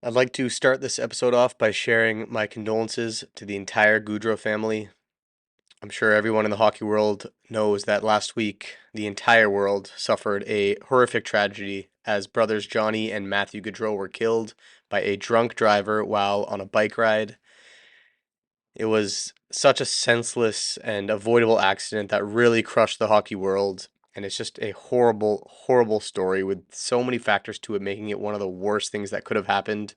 I'd like to start this episode off by sharing my condolences to the entire Goudreau family. I'm sure everyone in the hockey world knows that last week the entire world suffered a horrific tragedy as brothers Johnny and Matthew Gaudreau were killed by a drunk driver while on a bike ride. It was such a senseless and avoidable accident that really crushed the hockey world, and it's just a horrible, horrible story with so many factors to it, making it one of the worst things that could have happened.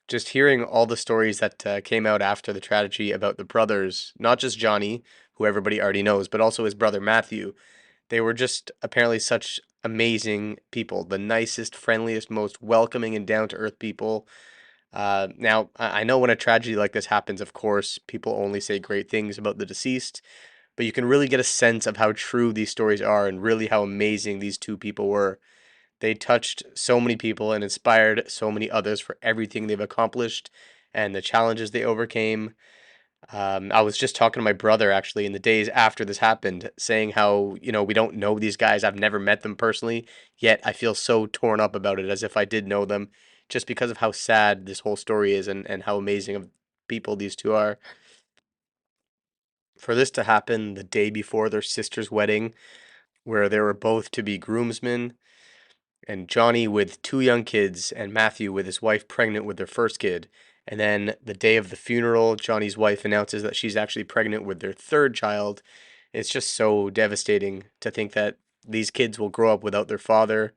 Just hearing all the stories that came out after the tragedy about the brothers, not just Johnny, who everybody already knows, but also his brother Matthew. They were just apparently such amazing people, the nicest, friendliest, most welcoming and down to earth people. Now, I know when a tragedy like this happens, of course, people only say great things about the deceased, but you can really get a sense of how true these stories are and really how amazing these two people were. They touched so many people and inspired so many others for everything they've accomplished and the challenges they overcame. I was just talking to my brother actually in the days after this happened, saying how, we don't know these guys. I've never met them personally, yet I feel so torn up about it as if I did know them just because of how sad this whole story is and how amazing of people these two are. For this to happen the day before their sister's wedding, where they were both to be groomsmen, and Johnny with two young kids, and Matthew with his wife pregnant with their first kid. And then the day of the funeral, Johnny's wife announces that she's actually pregnant with their third child. It's just so devastating to think that these kids will grow up without their father,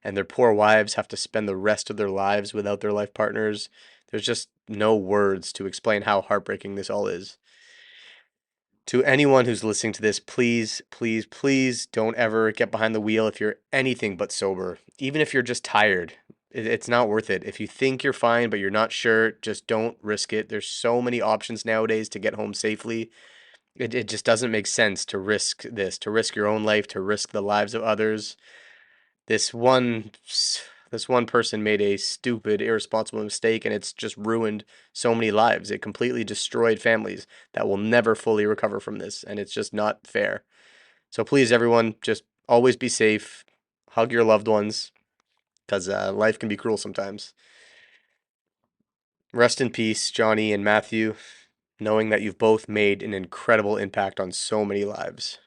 and their poor wives have to spend the rest of their lives without their life partners. There's just no words to explain how heartbreaking this all is. To anyone who's listening to this, please, please, please don't ever get behind the wheel if you're anything but sober. Even if you're just tired, it's not worth it. If you think you're fine but you're not sure, just don't risk it. There's so many options nowadays to get home safely. It just doesn't make sense to risk this, to risk your own life, to risk the lives of others. This one this one person made a stupid, irresponsible mistake and it's just ruined so many lives. It completely destroyed families that will never fully recover from this, and it's just not fair. So please, everyone, just always be safe. Hug your loved ones, because life can be cruel sometimes. Rest in peace, Johnny and Matthew, knowing that you've both made an incredible impact on so many lives.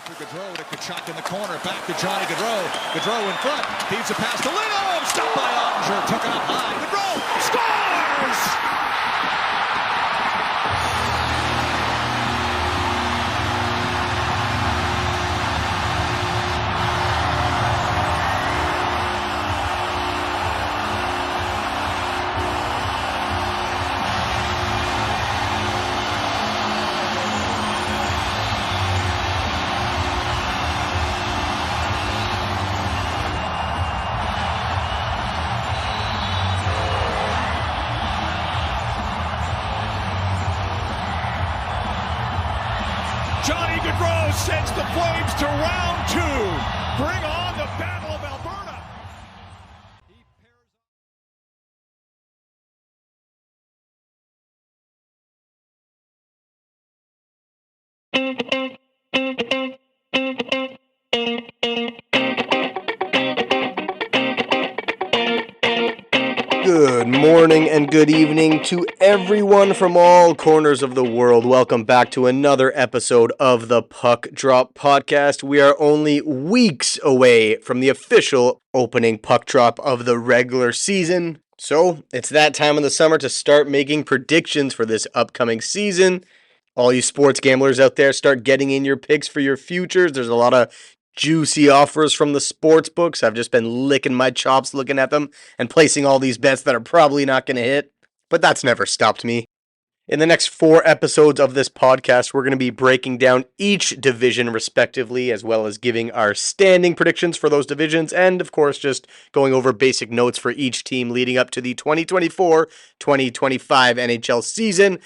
For Gaudreau to Tkachuk in the corner, back to Johnny Gaudreau. Gaudreau in front, feeds a pass to Lindholm, stopped by Ottinger, took it up high. Gaudreau scores! Johnny Gaudreau sends the Flames to round two. Bring on the Battle of Alberta. Good morning and good evening to everyone from all corners of the world. Welcome back to another episode of the Puck Drop Podcast. We are only weeks away from the official opening puck drop of the regular season. So it's that time of the summer to start making predictions for this upcoming season. All you sports gamblers out there, start getting in your picks for your futures. There's a lot of juicy offers from the sports books. I've just been licking my chops looking at them and placing all these bets that are probably not going to hit, but that's never stopped me. In the next 4 episodes of this podcast, we're going to be breaking down each division respectively, as well as giving our standing predictions for those divisions, and of course, just going over basic notes for each team leading up to the 2024-2025 NHL season.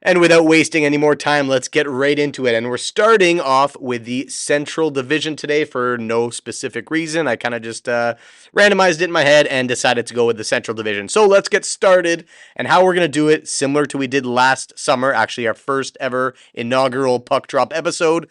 And without wasting any more time, let's get right into it. And we're starting off with the Central Division today for no specific reason. I kind of just randomized it in my head and decided to go with the Central Division. So let's get started. And how we're going to do it, similar to we did last summer, actually our first ever inaugural Puck Drop episode,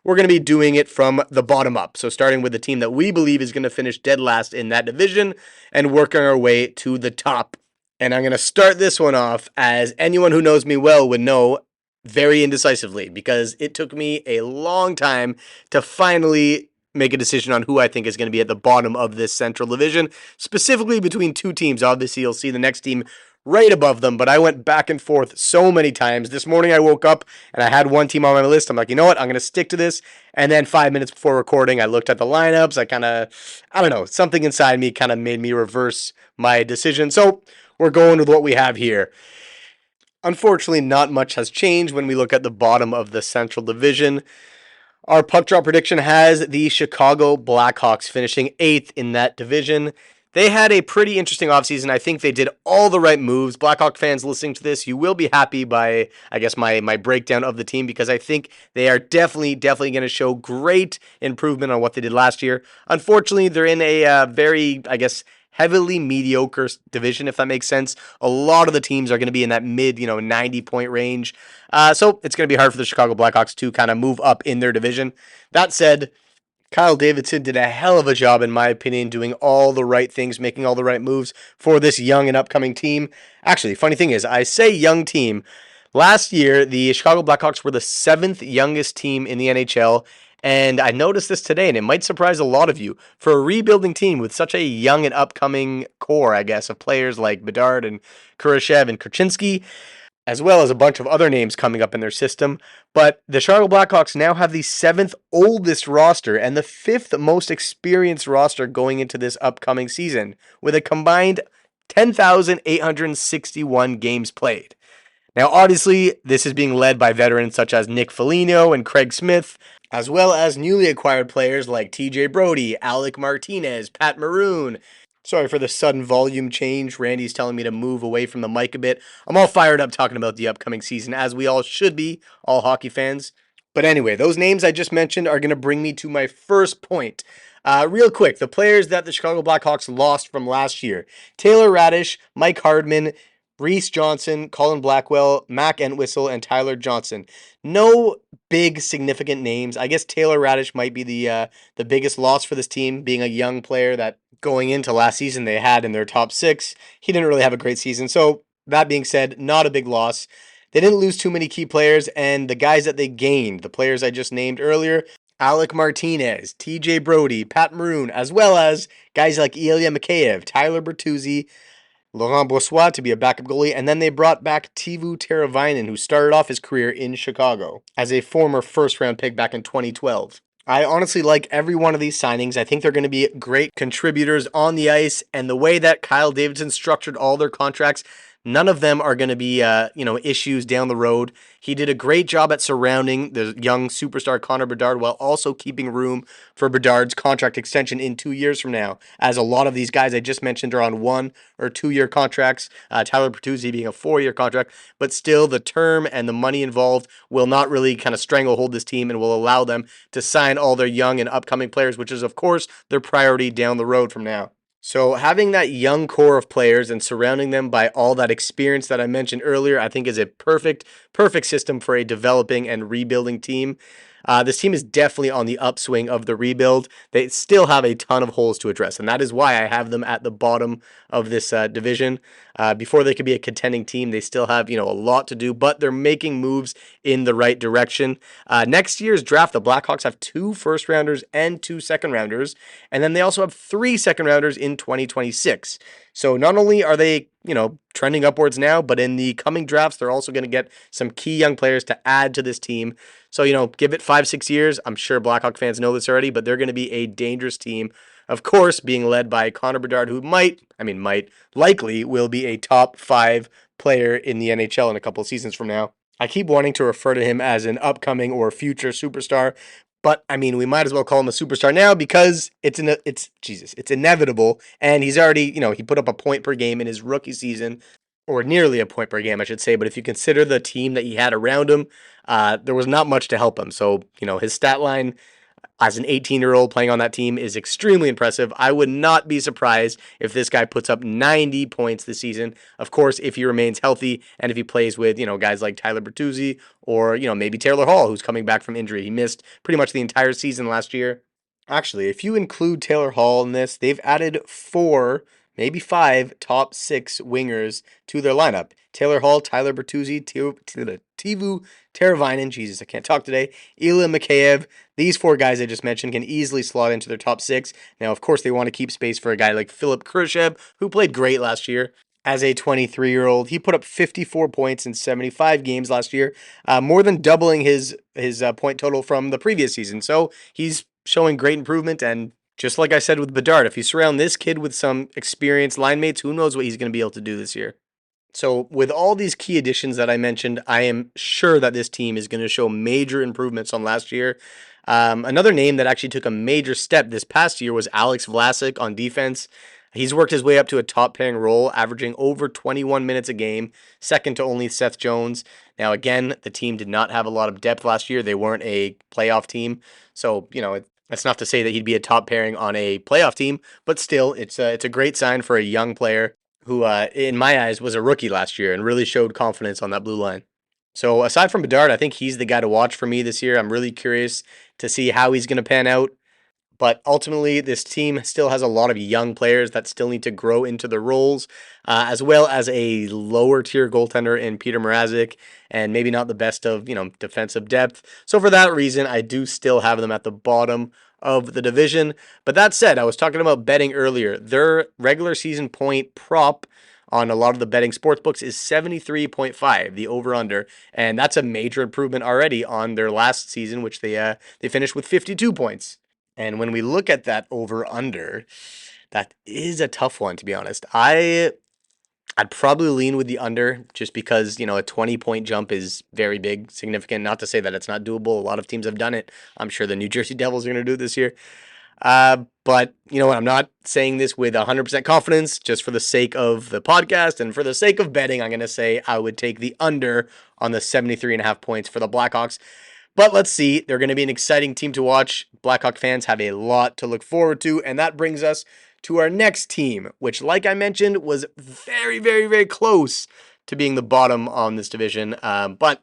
we're going to be doing it from the bottom up. So starting with the team that we believe is going to finish dead last in that division and working our way to the top. And I'm going to start this one off, as anyone who knows me well would know, very indecisively, because it took me a long time to finally make a decision on who I think is going to be at the bottom of this Central Division, specifically between two teams. Obviously, you'll see the next team right above them, but I went back and forth so many times. This morning I woke up and I had one team on my list. I'm like, you know what? I'm going to stick to this. And then 5 minutes before recording, I looked at the lineups. I don't know, something inside me kind of made me reverse my decision. So we're going with what we have here. Unfortunately, not much has changed when we look at the bottom of the Central Division. Our puck drop prediction has the Chicago Blackhawks finishing 8th in that division. They had a pretty interesting offseason. I think they did all the right moves. Blackhawk fans listening to this, you will be happy by, I guess, my breakdown of the team, because I think they are definitely going to show great improvement on what they did last year. Unfortunately, they're in a very, I guess, heavily mediocre division, if that makes sense. A lot of the teams are going to be in that mid, 90-point range. So it's going to be hard for the Chicago Blackhawks to kind of move up in their division. That said, Kyle Davidson did a hell of a job, in my opinion, doing all the right things, making all the right moves for this young and upcoming team. Actually, funny thing is, I say young team. Last year, the Chicago Blackhawks were the 7th youngest team in the NHL, and I noticed this today, and it might surprise a lot of you. For a rebuilding team with such a young and upcoming core, I guess, of players like Bedard and Kurashev and Krasinski, as well as a bunch of other names coming up in their system. But the Chicago Blackhawks now have the 7th oldest roster and the 5th most experienced roster going into this upcoming season, with a combined 10,861 games played. Now, obviously, this is being led by veterans such as Nick Foligno and Craig Smith, as well as newly acquired players like TJ Brody, Alec Martinez, Pat Maroon. Sorry for the sudden volume change. Randy's telling me to move away from the mic a bit. I'm all fired up talking about the upcoming season, as we all should be, all hockey fans. But anyway, those names I just mentioned are going to bring me to my first point. Real quick, the players that the Chicago Blackhawks lost from last year: Taylor Radish, Mike Hardman, Reese Johnson, Colin Blackwell, Mac Entwistle, and Tyler Johnson. No big significant names. I guess Taylor Radish might be the biggest loss for this team, being a young player that going into last season they had in their top 6. He didn't really have a great season. So that being said, not a big loss. They didn't lose too many key players, and the guys that they gained, the players I just named earlier, Alec Martinez, TJ Brody, Pat Maroon, as well as guys like Ilya Mikheyev, Tyler Bertuzzi, Laurent Brossoit to be a backup goalie, and then they brought back Teuvo Teravainen, who started off his career in Chicago as a former first-round pick back in 2012. I honestly like every one of these signings. I think they're going to be great contributors on the ice, and the way that Kyle Davidson structured all their contracts, none of them are going to be, issues down the road. He did a great job at surrounding the young superstar Connor Bedard, while also keeping room for Bedard's contract extension in 2 years from now, as a lot of these guys I just mentioned are on 1 or 2 year contracts, Tyler Bertuzzi being a 4-year contract, but still the term and the money involved will not really kind of stranglehold this team and will allow them to sign all their young and upcoming players, which is, of course, their priority down the road from now. So having that young core of players and surrounding them by all that experience that I mentioned earlier, I think is a perfect system for a developing and rebuilding team. This team is definitely on the upswing of the rebuild. They still have a ton of holes to address, and that is why I have them at the bottom of this division. Before they could be a contending team, they still have a lot to do, but they're making moves in the right direction. Next year's draft, the Blackhawks have 2 first-rounders and 2 second-rounders, and then they also have 3 second-rounders in 2026. So not only are they, trending upwards now, but in the coming drafts, they're also going to get some key young players to add to this team. So, give it 5-6 years. I'm sure Blackhawk fans know this already, but they're going to be a dangerous team. Of course, being led by Connor Bedard, who likely will be a top 5 player in the NHL in a couple of seasons from now. I keep wanting to refer to him as an upcoming or future superstar, but we might as well call him a superstar now, because it's inevitable. And he's already, he put up a point per game in his rookie season, or nearly a point per game, I should say. But if you consider the team that he had around him, there was not much to help him. So, his stat line as an 18-year-old playing on that team is extremely impressive. I would not be surprised if this guy puts up 90 points this season. Of course, if he remains healthy and if he plays with, guys like Tyler Bertuzzi or, maybe Taylor Hall, who's coming back from injury. He missed pretty much the entire season last year. Actually, if you include Taylor Hall in this, they've added 4, maybe 5 top 6 wingers to their lineup. Taylor Hall, Tyler Bertuzzi, Teuvo Teravainen, Jesus, I can't talk today, Ilya Mikheyev. These 4 guys I just mentioned can easily slot into their top 6. Now, of course, they want to keep space for a guy like Philip Khrushchev, who played great last year. As a 23-year-old, he put up 54 points in 75 games last year, more than doubling his point total from the previous season. So he's showing great improvement, and just like I said with Bedard, if you surround this kid with some experienced line mates, who knows what he's going to be able to do this year. So with all these key additions that I mentioned, I am sure that this team is going to show major improvements on last year. Another name that actually took a major step this past year was Alex Vlasic on defense. He's worked his way up to a top pairing role, averaging over 21 minutes a game, second to only Seth Jones. Now, again, the team did not have a lot of depth last year. They weren't a playoff team. So, that's not to say that he'd be a top pairing on a playoff team, but still, it's a great sign for a young player who, in my eyes, was a rookie last year and really showed confidence on that blue line. So, aside from Bedard, I think he's the guy to watch for me this year. I'm really curious to see how he's going to pan out. But ultimately, this team still has a lot of young players that still need to grow into their roles, as well as a lower tier goaltender in Peter Mrazek, and maybe not the best of defensive depth. So for that reason, I do still have them at the bottom of the division. But that said, I was talking about betting earlier. Their regular season point prop on a lot of the betting sports books is 73.5, the over-under, and that's a major improvement already on their last season, which they finished with 52 points. And when we look at that over-under, that is a tough one, to be honest. I'd probably lean with the under just because, a 20-point jump is very big, significant. Not to say that it's not doable. A lot of teams have done it. I'm sure the New Jersey Devils are going to do it this year. But you know what? I'm not saying this with 100% confidence, just for the sake of the podcast and for the sake of betting. I'm going to say I would take the under on the 73.5 points for the Blackhawks. But let's see. They're going to be an exciting team to watch. Blackhawk fans have a lot to look forward to. And that brings us to our next team, which, like I mentioned, was very, very, very close to being the bottom on this division. But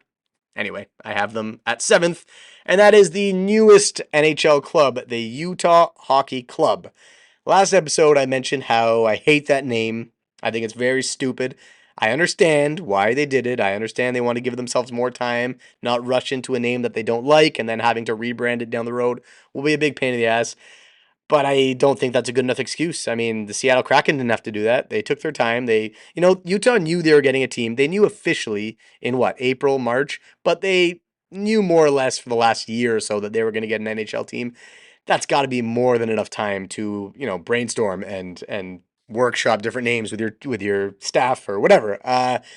anyway, I have them at 7th. And that is the newest NHL club, the Utah Hockey Club. Last episode, I mentioned how I hate that name. I think it's very stupid. I understand why they did it. I understand they want to give themselves more time, not rush into a name that they don't like, and then having to rebrand it down the road will be a big pain in the ass. But I don't think that's a good enough excuse. I mean, the Seattle Kraken didn't have to do that. They took their time. Utah knew they were getting a team. They knew officially in April, March, but they knew more or less for the last year or so that they were going to get an NHL team. That's got to be more than enough time to, brainstorm and workshop different names with your staff or whatever.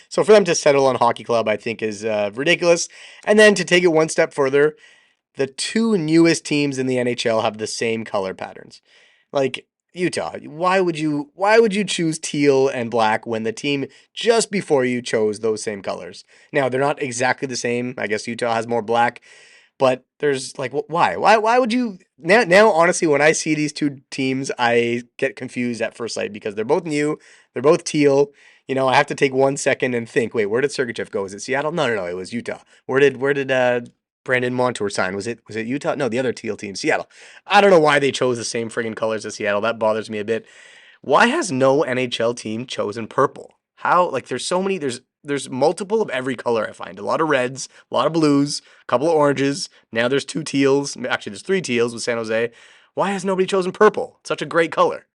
So for them to settle on Hockey Club, I think is ridiculous. And then to take it one step further, the 2 newest teams in the NHL have the same color patterns. Like Utah, why would you choose teal and black when the team just before you chose those same colors? Now, they're not exactly the same. I guess Utah has more black, but there's why? Why would you now honestly when I see these 2 teams, I get confused at first sight because they're both new, they're both teal. I have to take 1 second and think, wait, where did Sergachev go? Was it Seattle? No, it was Utah. Where did Brandon Montour sign? Was it Utah? No, the other teal team, Seattle. I don't know why they chose the same friggin' colors as Seattle. That bothers me a bit. Why has no NHL team chosen purple? How? There's so many. There's multiple of every color. I find a lot of reds, a lot of blues, a couple of oranges. Now there's 2 teals. Actually, there's 3 teals with San Jose. Why has nobody chosen purple? It's such a great color.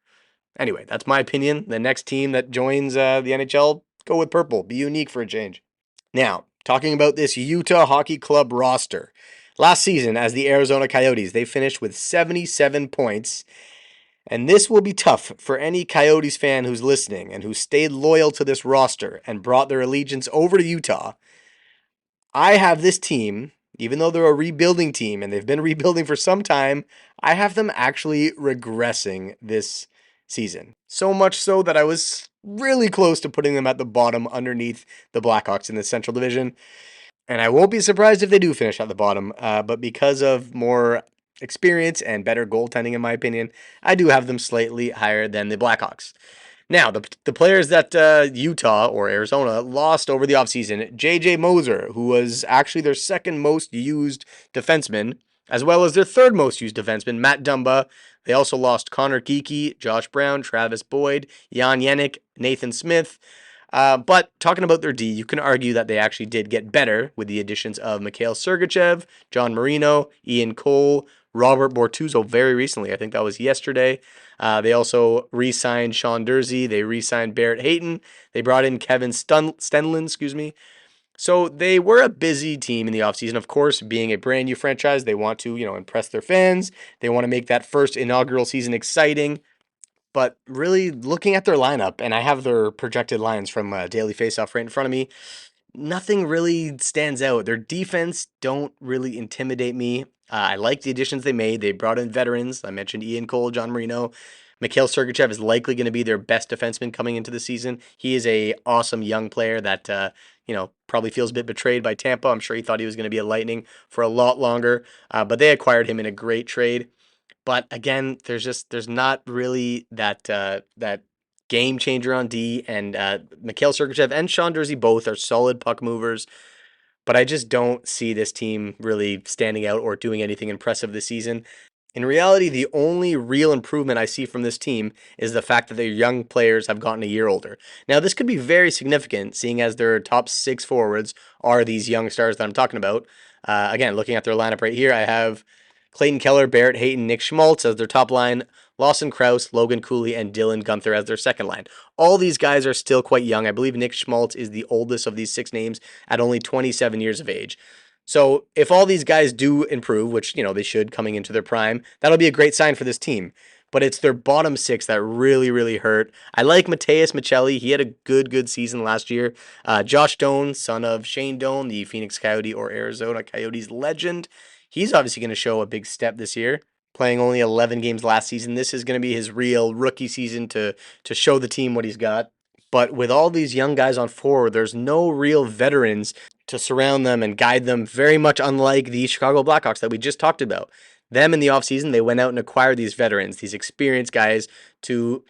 Anyway, that's my opinion. The next team that joins the NHL, go with purple. Be unique for a change. Now, talking about this Utah Hockey Club roster. Last season, as the Arizona Coyotes, they finished with 77 points. And this will be tough for any Coyotes fan who's listening and who stayed loyal to this roster and brought their allegiance over to Utah. I have this team, even though they're a rebuilding team and they've been rebuilding for some time, I have them actually regressing this season. So much so that I was really close to putting them at the bottom underneath the Blackhawks in the Central Division. And I won't be surprised if they do finish at the bottom, but because of more experience and better goaltending, in my opinion, I do have them slightly higher than the Blackhawks. Now, the players that Utah or Arizona lost over the offseason, J.J. Moser, who was actually their second most used defenseman, as well as their third most used defenseman, Matt Dumba. They also lost Connor Geeky, Josh Brown, Travis Boyd, Jan Yannick, Nathan Smith. But talking about their D, you can argue that they actually did get better with the additions of Mikhail Sergachev, John Marino, Ian Cole, Robert Bortuzzo very recently. I think that was yesterday. They also re-signed Sean Dursey. They re-signed Barrett Hayton. They brought in Kevin Stenlund, So they were a busy team in the offseason. Of course, being a brand new franchise, they want to, impress their fans. They want to make that first inaugural season exciting. But really looking at their lineup, and I have their projected lines from Daily Faceoff right in front of me, nothing really stands out. Their defense don't really intimidate me. I like the additions they made. They brought in veterans. I mentioned Ian Cole, John Marino. Mikhail Sergachev is likely going to be their best defenseman coming into the season. He is a awesome young player that probably feels a bit betrayed by Tampa. I'm sure he thought he was going to be a Lightning for a lot longer, but they acquired him in a great trade. But again, there's not really that game changer on D, and Mikhail Sergachev and Sean Dursey both are solid puck movers. But I just don't see this team really standing out or doing anything impressive this season. In reality, the only real improvement I see from this team is the fact that their young players have gotten a year older. Now, this could be very significant, seeing as their top 6 forwards are these young stars that I'm talking about. Again, looking at their lineup right here, I have Clayton Keller, Barrett Hayton, Nick Schmaltz as their top line, Lawson Krause, Logan Cooley, and Dylan Gunther as their second line. All these guys are still quite young. I believe Nick Schmaltz is the oldest of these 6 names at only 27 years of age. So if all these guys do improve, which, they should coming into their prime, that'll be a great sign for this team. But it's their bottom 6 that really, really hurt. I like Mateus Michelli. He had a good season last year. Josh Doan, son of Shane Doan, the Phoenix Coyote or Arizona Coyotes legend. He's obviously going to show a big step this year, playing only 11 games last season. This is going to be his real rookie season to show the team what he's got. But with all these young guys on forward, there's no real veterans to surround them and guide them, very much unlike the Chicago Blackhawks that we just talked about. Them in the offseason, they went out and acquired these veterans, these experienced guys to,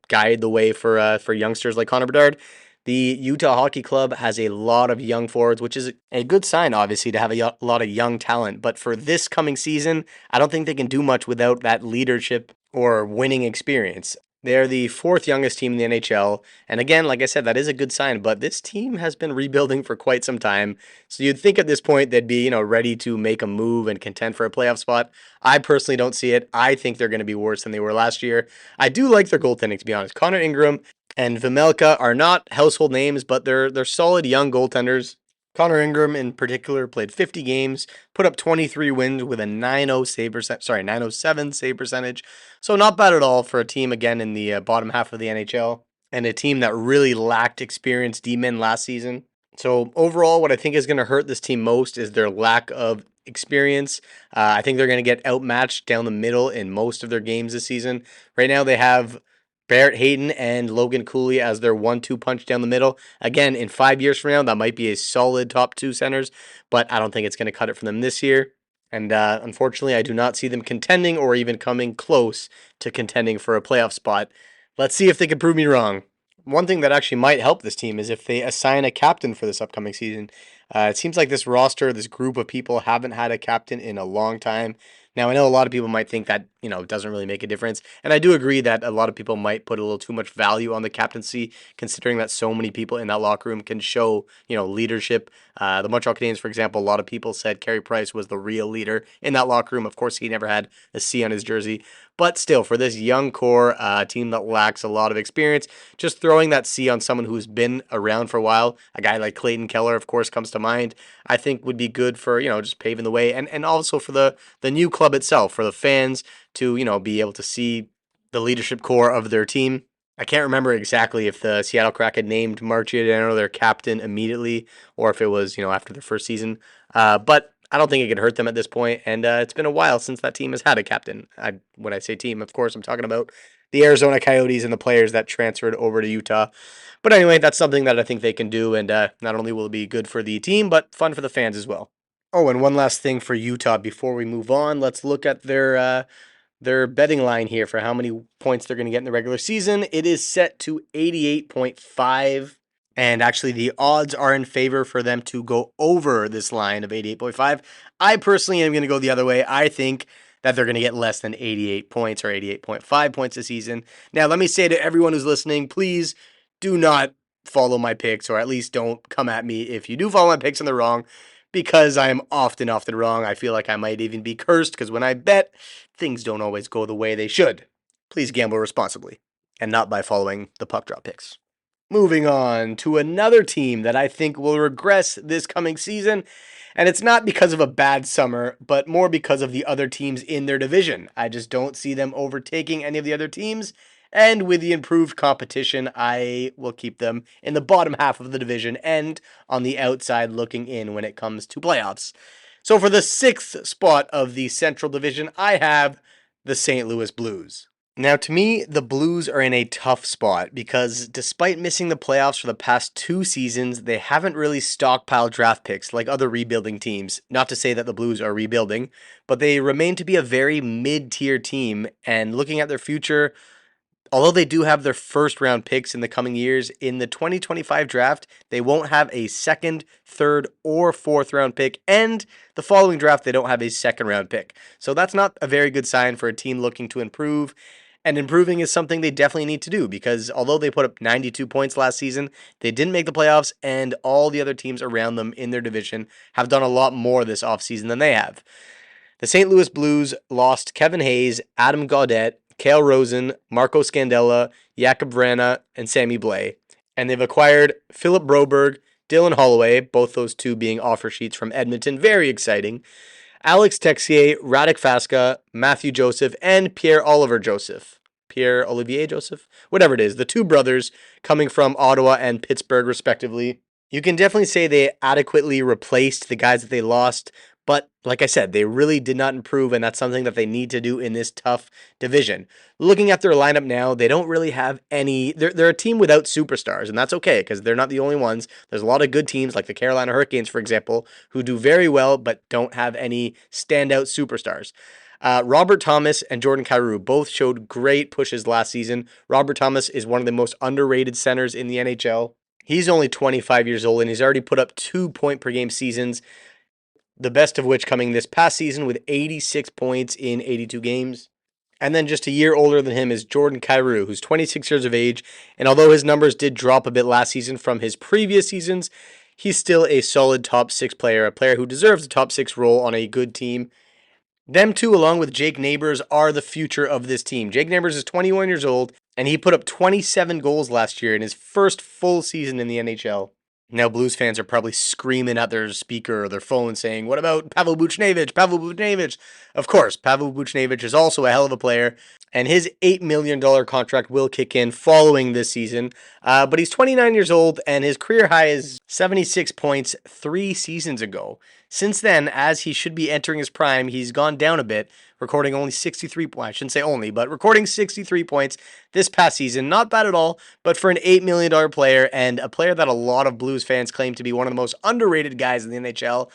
guide the way for youngsters like Connor Bedard. The Utah Hockey Club has a lot of young forwards, which is a good sign, obviously, to have a lot of young talent. But for this coming season, I don't think they can do much without that leadership or winning experience. They're the 4th youngest team in the NHL. And again, like I said, that is a good sign. But this team has been rebuilding for quite some time. So you'd think at this point they'd be, ready to make a move and contend for a playoff spot. I personally don't see it. I think they're going to be worse than they were last year. I do like their goaltending, to be honest. Connor Ingram and Vejmelka are not household names, but they're solid young goaltenders. Connor Ingram in particular played 50 games, put up 23 wins with a 907 save percentage. So not bad at all for a team again in the bottom half of the NHL and a team that really lacked experienced D-men last season. So overall, what I think is going to hurt this team most is their lack of experience. I think they're going to get outmatched down the middle in most of their games this season. Right now they have Barrett Hayton and Logan Cooley as their 1-2 punch down the middle. Again, in 5 years from now, that might be a solid top 2 centers, but I don't think it's going to cut it for them this year. And unfortunately, I do not see them contending or even coming close to contending for a playoff spot. Let's see if they can prove me wrong. One thing that actually might help this team is if they assign a captain for this upcoming season. It seems like this roster, this group of people haven't had a captain in a long time. Now, I know a lot of people might think that, it doesn't really make a difference. And I do agree that a lot of people might put a little too much value on the captaincy, considering that so many people in that locker room can show, leadership. The Montreal Canadiens, for example, a lot of people said Carey Price was the real leader in that locker room. Of course, he never had a C on his jersey. But still, for this young core team that lacks a lot of experience, just throwing that C on someone who's been around for a while, a guy like Clayton Keller, of course, comes to mind, I think would be good for, just paving the way. And also for the new club itself, for the fans to, be able to see the leadership core of their team. I can't remember exactly if the Seattle Kraken named Mark Giordano their captain immediately or if it was, after their first season. But I don't think it could hurt them at this point, and it's been a while since that team has had a captain. When I say team, of course, I'm talking about the Arizona Coyotes and the players that transferred over to Utah. But anyway, that's something that I think they can do, and not only will it be good for the team, but fun for the fans as well. Oh, and one last thing for Utah before we move on. Let's look at their betting line here for how many points they're going to get in the regular season. It is set to 88.5. And actually, the odds are in favor for them to go over this line of 88.5. I personally am going to go the other way. I think that they're going to get less than 88 points or 88.5 points this season. Now, let me say to everyone who's listening, please do not follow my picks, or at least don't come at me if you do follow my picks and they're wrong, because I am often wrong. I feel like I might even be cursed because when I bet, things don't always go the way they should. Please gamble responsibly and not by following the puck drop picks. Moving on to another team that I think will regress this coming season, and it's not because of a bad summer, but more because of the other teams in their division. I just don't see them overtaking any of the other teams, and with the improved competition, I will keep them in the bottom half of the division and on the outside looking in when it comes to playoffs. So for the 6th spot of the Central Division, I have the St. Louis Blues. Now, to me, the Blues are in a tough spot because despite missing the playoffs for the past 2 seasons, they haven't really stockpiled draft picks like other rebuilding teams. Not to say that the Blues are rebuilding, but they remain to be a very mid-tier team, and looking at their future, although they do have their first round picks in the coming years, in the 2025 draft, they won't have a second, third, or fourth round pick, and the following draft, they don't have a second round pick. So that's not a very good sign for a team looking to improve. And improving is something they definitely need to do because although they put up 92 points last season, they didn't make the playoffs, and all the other teams around them in their division have done a lot more this offseason than they have. The St. Louis Blues lost Kevin Hayes, Adam Gaudette, Cale Rosen, Marco Scandella, Jakob Vrana, and Sammy Blais. And they've acquired Philip Broberg, Dylan Holloway, both those two being offer sheets from Edmonton, very exciting, Alex Texier, Radek Faska, Matthew Joseph, and Pierre-Olivier Joseph, whatever it is, the two brothers coming from Ottawa and Pittsburgh, respectively. You can definitely say they adequately replaced the guys that they lost, but like I said, they really did not improve, and that's something that they need to do in this tough division. Looking at their lineup now, they don't really have any. They're a team without superstars, and that's okay because they're not the only ones. There's a lot of good teams like the Carolina Hurricanes, for example, who do very well but don't have any standout superstars. Robert Thomas and Jordan Kyrou both showed great pushes last season. Robert Thomas is one of the most underrated centers in the NHL. He's only 25 years old, and he's already put up 2-point-per-game seasons, the best of which coming this past season with 86 points in 82 games. And then just a year older than him is Jordan Kyrou, who's 26 years of age, and although his numbers did drop a bit last season from his previous seasons, he's still a solid top 6 player, a player who deserves a top 6 role on a good team. Them two, along with Jake Neighbors, are the future of this team. Jake Neighbors is 21 years old, and he put up 27 goals last year in his first full season in the NHL. Now, Blues fans are probably screaming at their speaker or their phone saying, what about Pavel Buchnevich? Pavel Buchnevich. Of course, Pavel Buchnevich is also a hell of a player, and his $8 million contract will kick in following this season. But he's 29 years old, and his career high is 76 points 3 seasons ago. Since then, as he should be entering his prime, he's gone down a bit, recording only 63 points. I shouldn't say only, but recording 63 points this past season. Not bad at all, but for an $8 million player and a player that a lot of Blues fans claim to be one of the most underrated guys in the NHL,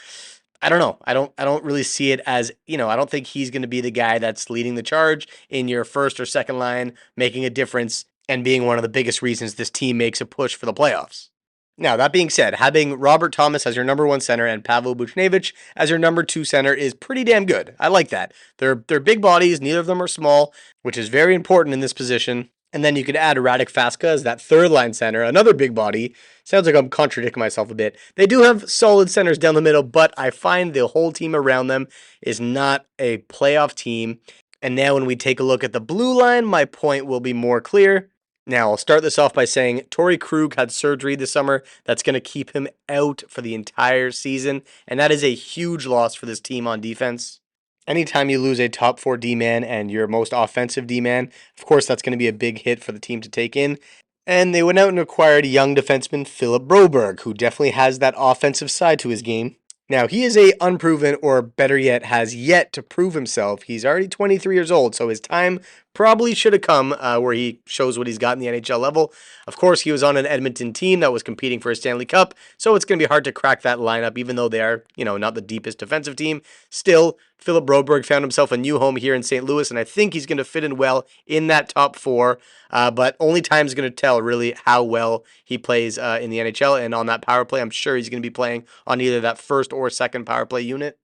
I don't know. I don't really see it as, I don't think he's going to be the guy that's leading the charge in your first or second line, making a difference and being one of the biggest reasons this team makes a push for the playoffs. Now, that being said, having Robert Thomas as your number 1 center and Pavel Buchnevich as your number 2 center is pretty damn good. I like that. They're big bodies. Neither of them are small, which is very important in this position. And then you could add Radek Faska as that third line center, another big body. Sounds like I'm contradicting myself a bit. They do have solid centers down the middle, but I find the whole team around them is not a playoff team. And now when we take a look at the blue line, my point will be more clear. Now, I'll start this off by saying Torrey Krug had surgery this summer. That's going to keep him out for the entire season, and that is a huge loss for this team on defense. Anytime you lose a top 4 D-man and your most offensive D-man, of course that's going to be a big hit for the team to take in. And they went out and acquired young defenseman Philip Broberg, who definitely has that offensive side to his game. Now, he is a unproven, or better yet, has yet to prove himself. He's already 23 years old, so his time probably should have come where he shows what he's got in the NHL level. Of course, he was on an Edmonton team that was competing for a Stanley Cup, so it's going to be hard to crack that lineup, even though they are, not the deepest defensive team. Still, Philip Broberg found himself a new home here in St. Louis, and I think he's going to fit in well in that top four. But only time is going to tell, really, how well he plays in the NHL and on that power play. I'm sure he's going to be playing on either that first or second power play unit.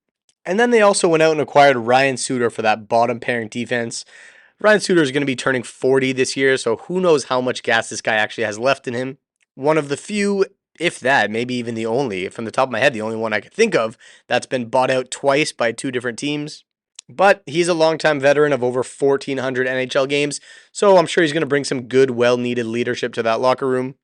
And then they also went out and acquired Ryan Suter for that bottom pairing defense. Ryan Suter is going to be turning 40 this year, so who knows how much gas this guy actually has left in him. One of the few, if that, maybe even the only, from the top of my head, the only one I could think of that's been bought out twice by two different teams. But he's a longtime veteran of over 1,400 NHL games, so I'm sure he's going to bring some good, well-needed leadership to that locker room.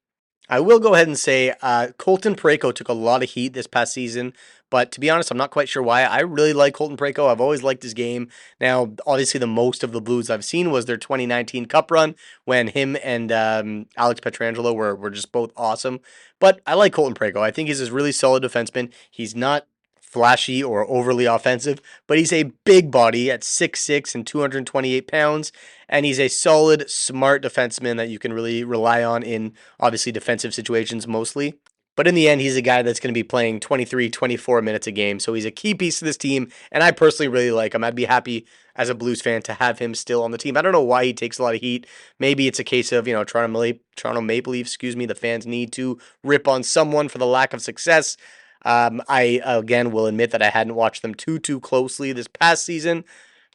I will go ahead and say Colton Parayko took a lot of heat this past season, but to be honest, I'm not quite sure why. I really like Colton Parayko. I've always liked his game. Now, obviously, the most of the Blues I've seen was their 2019 Cup run when him and Alex Pietrangelo were just both awesome. But I like Colton Parayko. I think he's a really solid defenseman. He's not flashy or overly offensive, but he's a big body at 6'6" and 228 pounds, and he's a solid, smart defenseman that you can really rely on in, obviously, defensive situations mostly. But in the end, he's a guy that's going to be playing 23, 24 minutes a game, so he's a key piece to this team, and I personally really like him. I'd be happy as a Blues fan to have him still on the team. I don't know why he takes a lot of heat. Maybe it's a case of, Toronto Maple Leafs, the fans need to rip on someone for the lack of success. I, again, will admit that I hadn't watched them too closely this past season,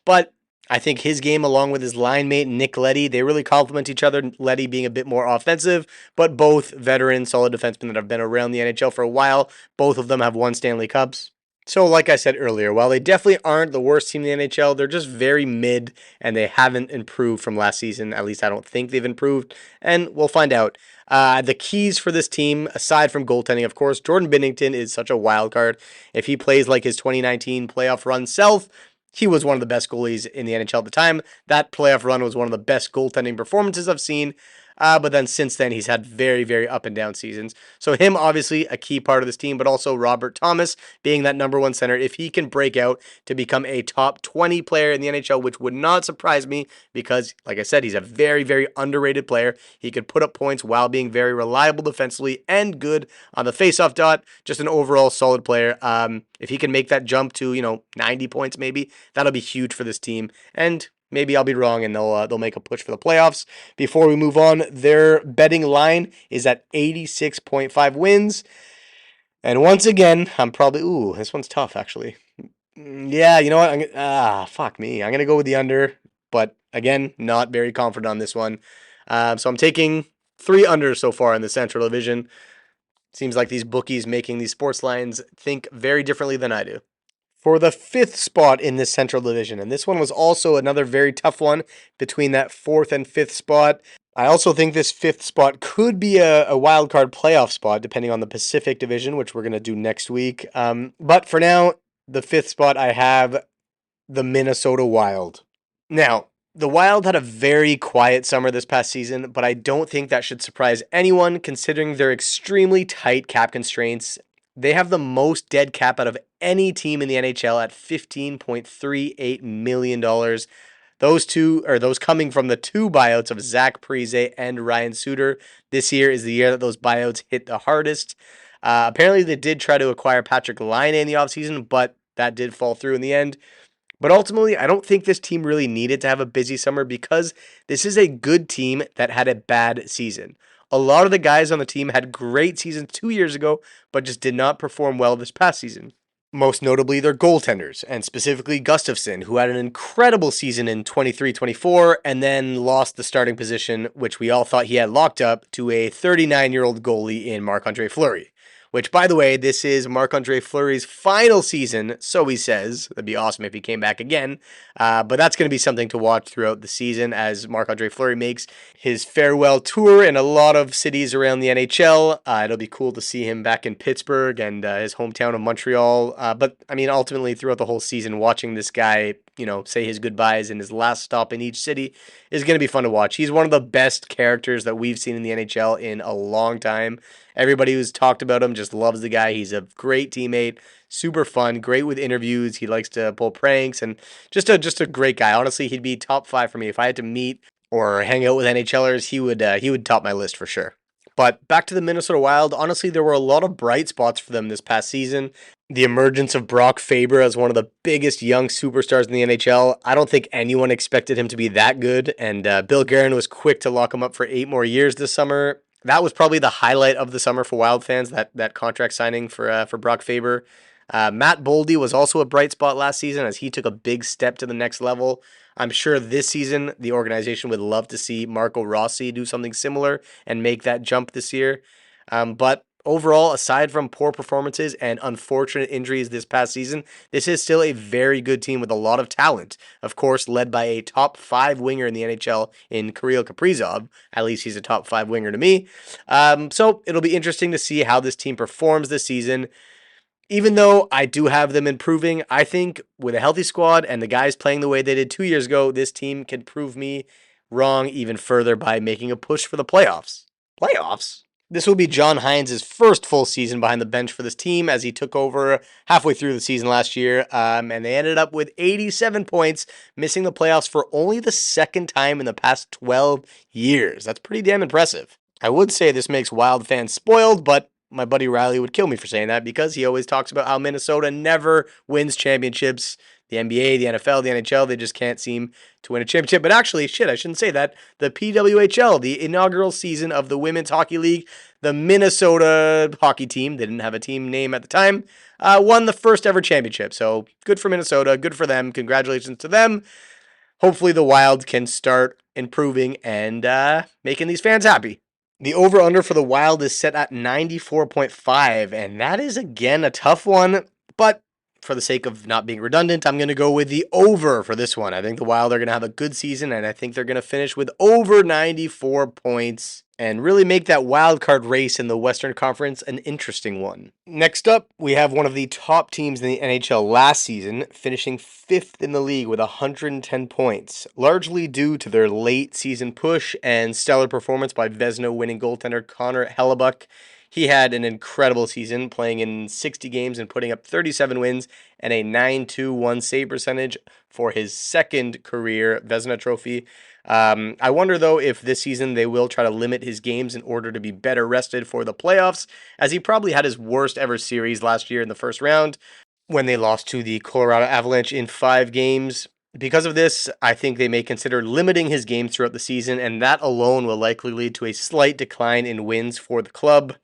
but I think his game, along with his line mate, Nick Leddy, they really complement each other, Leddy being a bit more offensive, but both veteran, solid defensemen that have been around the NHL for a while. Both of them have won Stanley Cups. So, like I said earlier, while they definitely aren't the worst team in the NHL, they're just very mid, and they haven't improved from last season. At least I don't think they've improved, and we'll find out. The keys for this team, aside from goaltending, of course, Jordan Binnington is such a wild card. If he plays like his 2019 playoff run self, he was one of the best goalies in the NHL at the time. That playoff run was one of the best goaltending performances I've seen. But then since then, he's had very, very up and down seasons. So him, obviously, a key part of this team, but also Robert Thomas being that number one center. If he can break out to become a top 20 player in the NHL, which would not surprise me because, like I said, he's a very, very underrated player. He could put up points while being very reliable defensively and good on the faceoff dot. Just an overall solid player. If he can make that jump to, 90 points maybe, that'll be huge for this team. And maybe I'll be wrong and they'll make a push for the playoffs. Before we move on, their betting line is at 86.5 wins. And once again, I'm probably, this one's tough actually. Yeah, you know what? Fuck me. I'm going to go with the under, but again, not very confident on this one. So I'm taking 3 unders so far in the Central Division. Seems like these bookies making these sports lines think very differently than I do. For the 5th spot in this Central Division, and this one was also another very tough one between that 4th and 5th spot. I also think this 5th spot could be a wild card playoff spot, depending on the Pacific Division, which we're going to do next week. But for now, the 5th spot, I have the Minnesota Wild. Now, the Wild had a very quiet summer this past season, but I don't think that should surprise anyone considering their extremely tight cap constraints. They have the most dead cap out of any team in the NHL at $15.38 million. Those coming from the 2 buyouts of Zach Parise and Ryan Suter. This year is the year that those buyouts hit the hardest. Apparently, they did try to acquire Patrick Laine in the offseason, but that did fall through in the end. But ultimately, I don't think this team really needed to have a busy summer because this is a good team that had a bad season. A lot of the guys on the team had great seasons 2 years ago, but just did not perform well this past season. Most notably, their goaltenders, and specifically Gustafsson, who had an incredible season in 23-24 and then lost the starting position, which we all thought he had locked up, to a 39-year-old goalie in Marc-Andre Fleury. Which, by the way, this is Marc-Andre Fleury's final season, so he says. That'd be awesome if he came back again. But that's going to be something to watch throughout the season as Marc-Andre Fleury makes his farewell tour in a lot of cities around the NHL. It'll be cool to see him back in Pittsburgh and his hometown of Montreal. But, ultimately, throughout the whole season, watching this guy say his goodbyes, and his last stop in each city is going to be fun to watch. He's one of the best characters that we've seen in the NHL in a long time. Everybody who's talked about him just loves the guy. He's a great teammate, super fun, great with interviews. He likes to pull pranks, and just a great guy. Honestly, he'd be top 5 for me if I had to meet or hang out with NHLers. He would top my list for sure. But back to the Minnesota Wild, honestly, there were a lot of bright spots for them this past season. The emergence of Brock Faber as one of the biggest young superstars in the NHL. I don't think anyone expected him to be that good, and Bill Guerin was quick to lock him up for 8 more years this summer. That was probably the highlight of the summer for Wild fans, that contract signing for Brock Faber. Matt Boldy was also a bright spot last season as he took a big step to the next level. I'm sure this season the organization would love to see Marco Rossi do something similar and make that jump this year. But overall, aside from poor performances and unfortunate injuries this past season, this is still a very good team with a lot of talent. Of course, led by a top 5 winger in the NHL in Kirill Kaprizov. At least he's a top 5 winger to me. So it'll be interesting to see how this team performs this season. Even though I do have them improving, I think with a healthy squad and the guys playing the way they did 2 years ago, this team can prove me wrong even further by making a push for the playoffs. Playoffs? This will be John Hines' first full season behind the bench for this team as he took over halfway through the season last year, and they ended up with 87 points, missing the playoffs for only the second time in the past 12 years. That's pretty damn impressive. I would say this makes Wild fans spoiled, but my buddy Riley would kill me for saying that because he always talks about how Minnesota never wins championships. The NBA, the NFL, the NHL, they just can't seem to win a championship. But actually, I shouldn't say that. The PWHL, the inaugural season of the Women's Hockey League, the Minnesota hockey team, they didn't have a team name at the time, won the first ever championship. So good for Minnesota, good for them. Congratulations to them. Hopefully the Wild can start improving and making these fans happy. The over-under for the Wild is set at 94.5, and that is, again, a tough one, but for the sake of not being redundant, I'm going to go with the over for this one. I think the Wild are going to have a good season, and I think they're going to finish with over 94 points and really make that wild card race in the Western Conference an interesting one. Next up, we have one of the top teams in the NHL last season, finishing 5th in the league with 110 points, largely due to their late season push and stellar performance by Vezina winning goaltender Connor Hellebuyck. He had an incredible season, playing in 60 games and putting up 37 wins and a .921 save percentage for his second career Vezina trophy. I wonder, though, if this season they will try to limit his games in order to be better rested for the playoffs, as he probably had his worst ever series last year in the first round when they lost to the Colorado Avalanche in 5 games. Because of this, I think they may consider limiting his games throughout the season, and that alone will likely lead to a slight decline in wins for the club.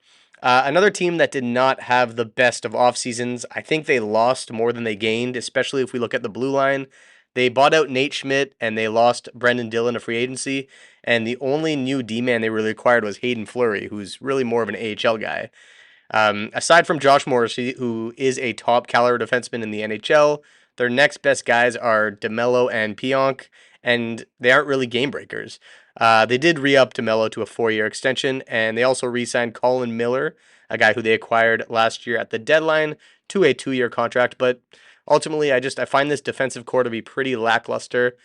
Another team that did not have the best of off seasons, I think they lost more than they gained, especially if we look at the blue line. They bought out Nate Schmidt and they lost Brendan Dillon to free agency, and the only new D-man they really acquired was Hayden Fleury, who's really more of an AHL guy. Aside from Josh Morrissey, who is a top caliber defenseman in the NHL, their next best guys are DeMello and Pionk, and they aren't really game breakers. They did re-up DeMello to a 4-year extension, and they also re-signed Colin Miller, a guy who they acquired last year at the deadline, to a 2-year contract. But ultimately, I find this defensive core to be pretty lackluster.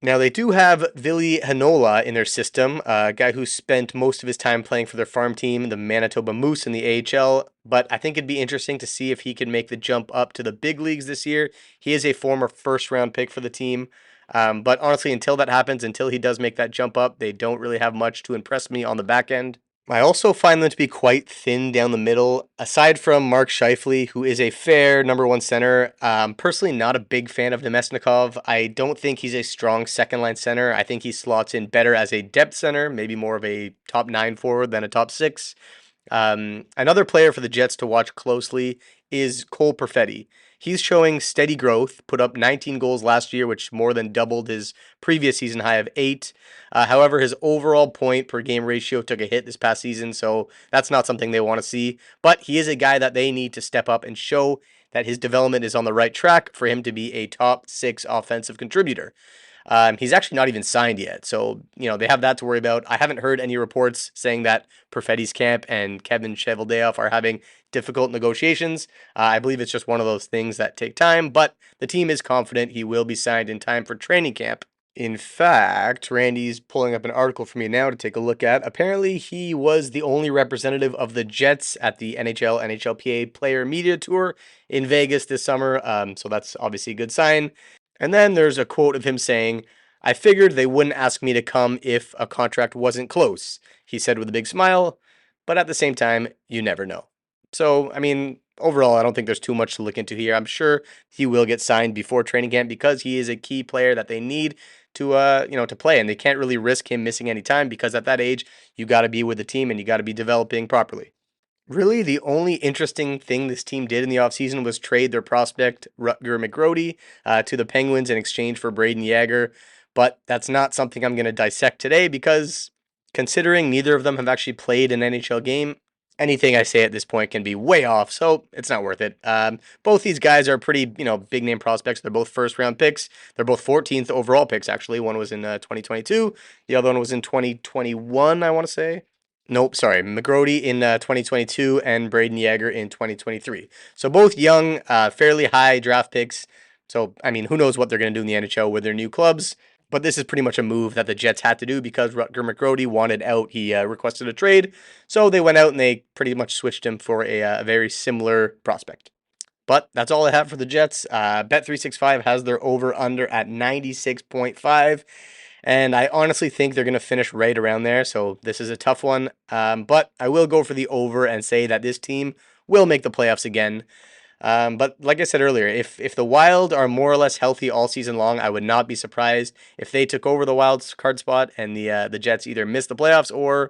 Now, they do have Ville Heinola in their system, a guy who spent most of his time playing for their farm team, the Manitoba Moose in the AHL, but I think it'd be interesting to see if he can make the jump up to the big leagues this year. He is a former first-round pick for the team. But honestly, until that happens, until he does make that jump up, they don't really have much to impress me on the back end. I also find them to be quite thin down the middle. Aside from Mark Scheifele, who is a fair number 1 center, personally not a big fan of Nemesnikov. I don't think he's a strong second-line center. I think he slots in better as a depth center, maybe more of a top 9 forward than a top 6. Another player for the Jets to watch closely is Cole Perfetti. He's showing steady growth, put up 19 goals last year, which more than doubled his previous season high of 8. However, his overall point per game ratio took a hit this past season, so that's not something they want to see. But he is a guy that they need to step up and show that his development is on the right track for him to be a top 6 offensive contributor. He's actually not even signed yet. So, they have that to worry about. I haven't heard any reports saying that Perfetti's camp and Kevin Cheveldayoff are having difficult negotiations. I believe it's just one of those things that take time, but the team is confident he will be signed in time for training camp. In fact, Randy's pulling up an article for me now to take a look at. Apparently, he was the only representative of the Jets at the NHL NHLPA Player Media Tour in Vegas this summer. So that's obviously a good sign. And then there's a quote of him saying, "I figured they wouldn't ask me to come if a contract wasn't close," he said with a big smile. But at the same time, you never know. So, overall, I don't think there's too much to look into here. I'm sure he will get signed before training camp because he is a key player that they need to play, and they can't really risk him missing any time because at that age, you got to be with the team and you got to be developing properly. Really, the only interesting thing this team did in the offseason was trade their prospect, Rutger McGrody, to the Penguins in exchange for Braden Yager. But that's not something I'm going to dissect today because considering neither of them have actually played an NHL game, anything I say at this point can be way off, so it's not worth it. Both these guys are pretty, big name prospects. They're both first round picks. They're both 14th overall picks, actually. One was in 2022, the other one was in 2021, I want to say. Nope, sorry. McGrody in 2022 and Braden Yager in 2023. So both young, fairly high draft picks. So, who knows what they're going to do in the NHL with their new clubs. But this is pretty much a move that the Jets had to do because Rutger McGrody wanted out. He requested a trade. So they went out and they pretty much switched him for a very similar prospect. But that's all I have for the Jets. Bet365 has their over-under at 96.5. And I honestly think they're going to finish right around there. So this is a tough one. But I will go for the over and say that this team will make the playoffs again. But like I said earlier, if the Wild are more or less healthy all season long, I would not be surprised if they took over the Wild's card spot and the Jets either missed the playoffs or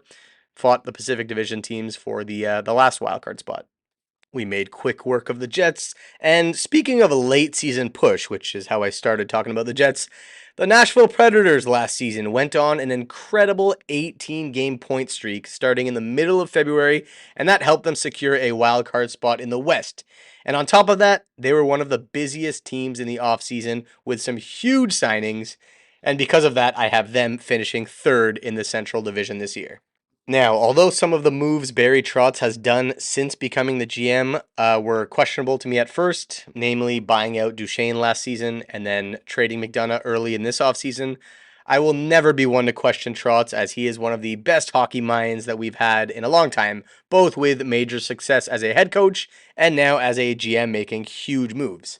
fought the Pacific Division teams for the last wild card spot. We made quick work of the Jets. And speaking of a late season push, which is how I started talking about the Jets, the Nashville Predators last season went on an incredible 18-game point streak starting in the middle of February, and that helped them secure a wild card spot in the West. And on top of that, they were one of the busiest teams in the offseason with some huge signings, and because of that, I have them finishing third in the Central Division this year. Now, although some of the moves Barry Trotz has done since becoming the GM were questionable to me at first, namely buying out Duchesne last season and then trading McDonough early in this offseason, I will never be one to question Trotz as he is one of the best hockey minds that we've had in a long time, both with major success as a head coach and now as a GM making huge moves.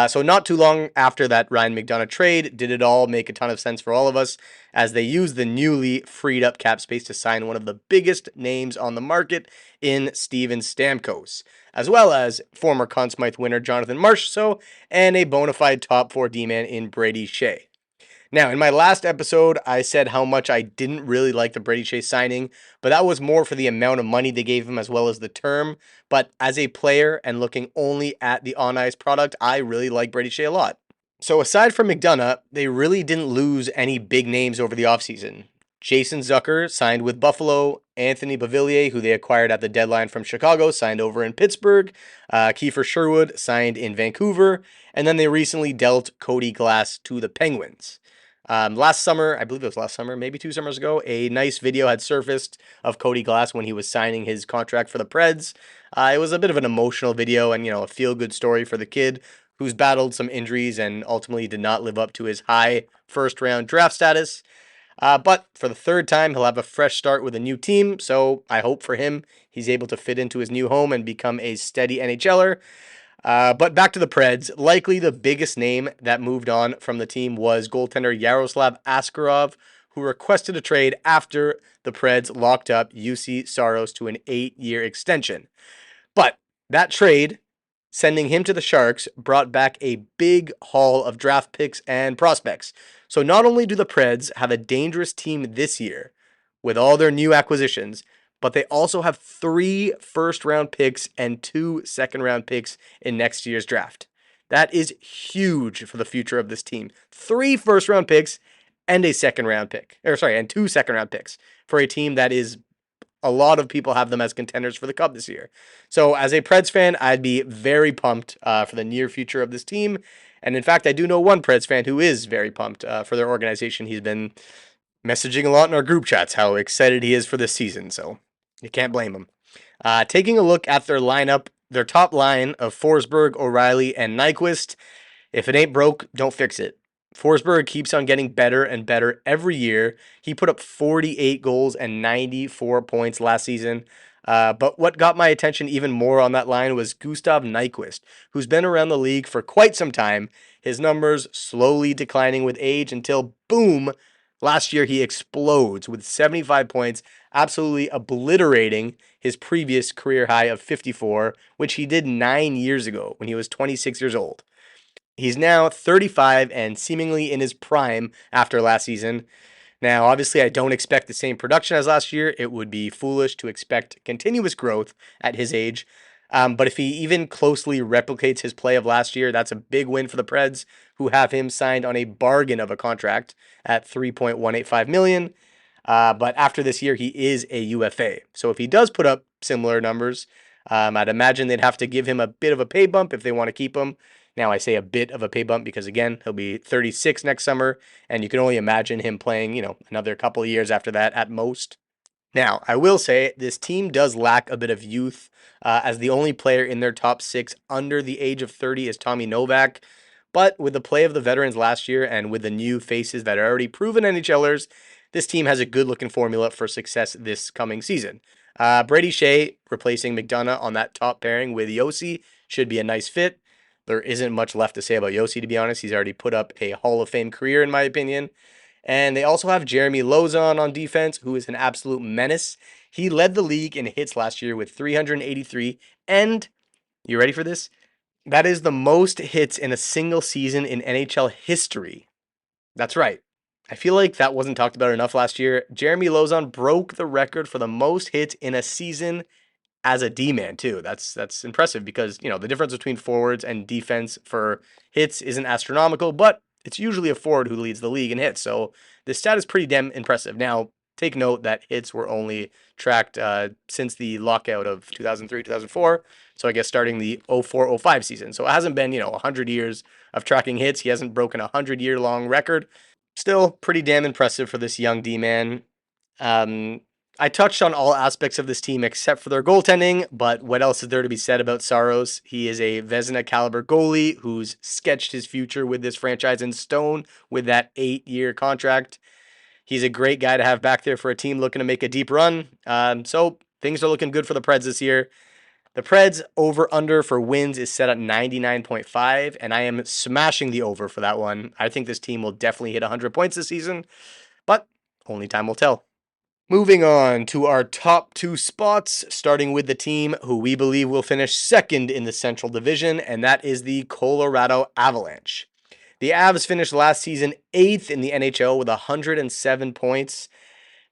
So not too long after that Ryan McDonough trade did it all make a ton of sense for all of us as they used the newly freed up cap space to sign one of the biggest names on the market in Steven Stamkos, as well as former Conn Smythe winner Jonathan Marchessault and a bona fide top 4 D-man in Brady Shea. Now, in my last episode, I said how much I didn't really like the Brady Shea signing, but that was more for the amount of money they gave him as well as the term. But as a player and looking only at the on-ice product, I really like Brady Shea a lot. So aside from McDonough, they really didn't lose any big names over the offseason. Jason Zucker signed with Buffalo. Anthony Beauvillier, who they acquired at the deadline from Chicago, signed over in Pittsburgh. Kiefer Sherwood signed in Vancouver. And then they recently dealt Cody Glass to the Penguins. Last summer, I believe it was last summer, maybe 2 summers ago, a nice video had surfaced of Cody Glass when he was signing his contract for the Preds. It was a bit of an emotional video and, a feel-good story for the kid who's battled some injuries and ultimately did not live up to his high first-round draft status. But for the third time, he'll have a fresh start with a new team, so I hope for him he's able to fit into his new home and become a steady NHLer. But back to the Preds, likely the biggest name that moved on from the team was goaltender Yaroslav Askarov, who requested a trade after the Preds locked up UC Saros to an 8-year extension. But that trade, sending him to the Sharks, brought back a big haul of draft picks and prospects. So not only do the Preds have a dangerous team this year with all their new acquisitions, but they also have 3 first-round picks and 2 second-round picks in next year's draft. That is huge for the future of this team. 3 first-round picks and a second-round pick. And 2 second-round picks for a team that is a lot of people have them as contenders for the Cup this year. So as a Preds fan, I'd be very pumped for the near future of this team. And in fact, I do know one Preds fan who is very pumped for their organization. He's been messaging a lot in our group chats how excited he is for this season. So you can't blame him. Taking a look at their lineup, their top line of Forsberg, O'Reilly, and Nyquist. If it ain't broke, don't fix it. Forsberg keeps on getting better and better every year. He put up 48 goals and 94 points last season. But what got my attention even more on that line was Gustav Nyquist, who's been around the league for quite some time. His numbers slowly declining with age until, boom, last year he explodes with 75 points, absolutely obliterating his previous career high of 54, which he did 9 years ago when he was 26 years old. He's now 35 and seemingly in his prime after last season. Now, obviously, I don't expect the same production as last year. It would be foolish to expect continuous growth at his age. But if he even closely replicates his play of last year, that's a big win for the Preds, who have him signed on a bargain of a contract at $3.185 million. But after this year, he is a UFA. So if he does put up similar numbers, I'd imagine they'd have to give him a bit of a pay bump if they want to keep him. Now, I say a bit of a pay bump because, again, he'll be 36 next summer, and you can only imagine him playing, another couple of years after that at most. Now, I will say this team does lack a bit of youth, as the only player in their top six under the age of 30 is Tommy Novak. But with the play of the veterans last year and with the new faces that are already proven NHLers, this team has a good-looking formula for success this coming season. Brady Shea replacing McDonough on that top pairing with Josi should be a nice fit. There isn't much left to say about Josi, to be honest. He's already put up a Hall of Fame career, in my opinion. And they also have Jeremy Lauzon on defense, who is an absolute menace. He led the league in hits last year with 383. And, you ready for this? That is the most hits in a single season in NHL history. That's right. I feel like that wasn't talked about enough last year. Jeremy Lauzon broke the record for the most hits in a season as a D-man too. That's impressive because, the difference between forwards and defense for hits isn't astronomical, but it's usually a forward who leads the league in hits. So this stat is pretty damn impressive. Now, take note that hits were only tracked since the lockout of 2003, 2004. So I guess starting the 04-05 season. So it hasn't been, 100 years of tracking hits. He hasn't broken a 100-year-long record. Still pretty damn impressive for this young D-man. I touched on all aspects of this team except for their goaltending, but what else is there to be said about Saros? He is a Vezina caliber goalie who's sketched his future with this franchise in stone with that 8-year contract. He's a great guy to have back there for a team looking to make a deep run. So things are looking good for the Preds this year. The Preds over-under for wins is set at 99.5, and I am smashing the over for that one. I think this team will definitely hit 100 points this season, but only time will tell. Moving on to our top two spots, starting with the team who we believe will finish second in the Central Division, and that is the Colorado Avalanche. The Avs finished last season 8th in the NHL with 107 points.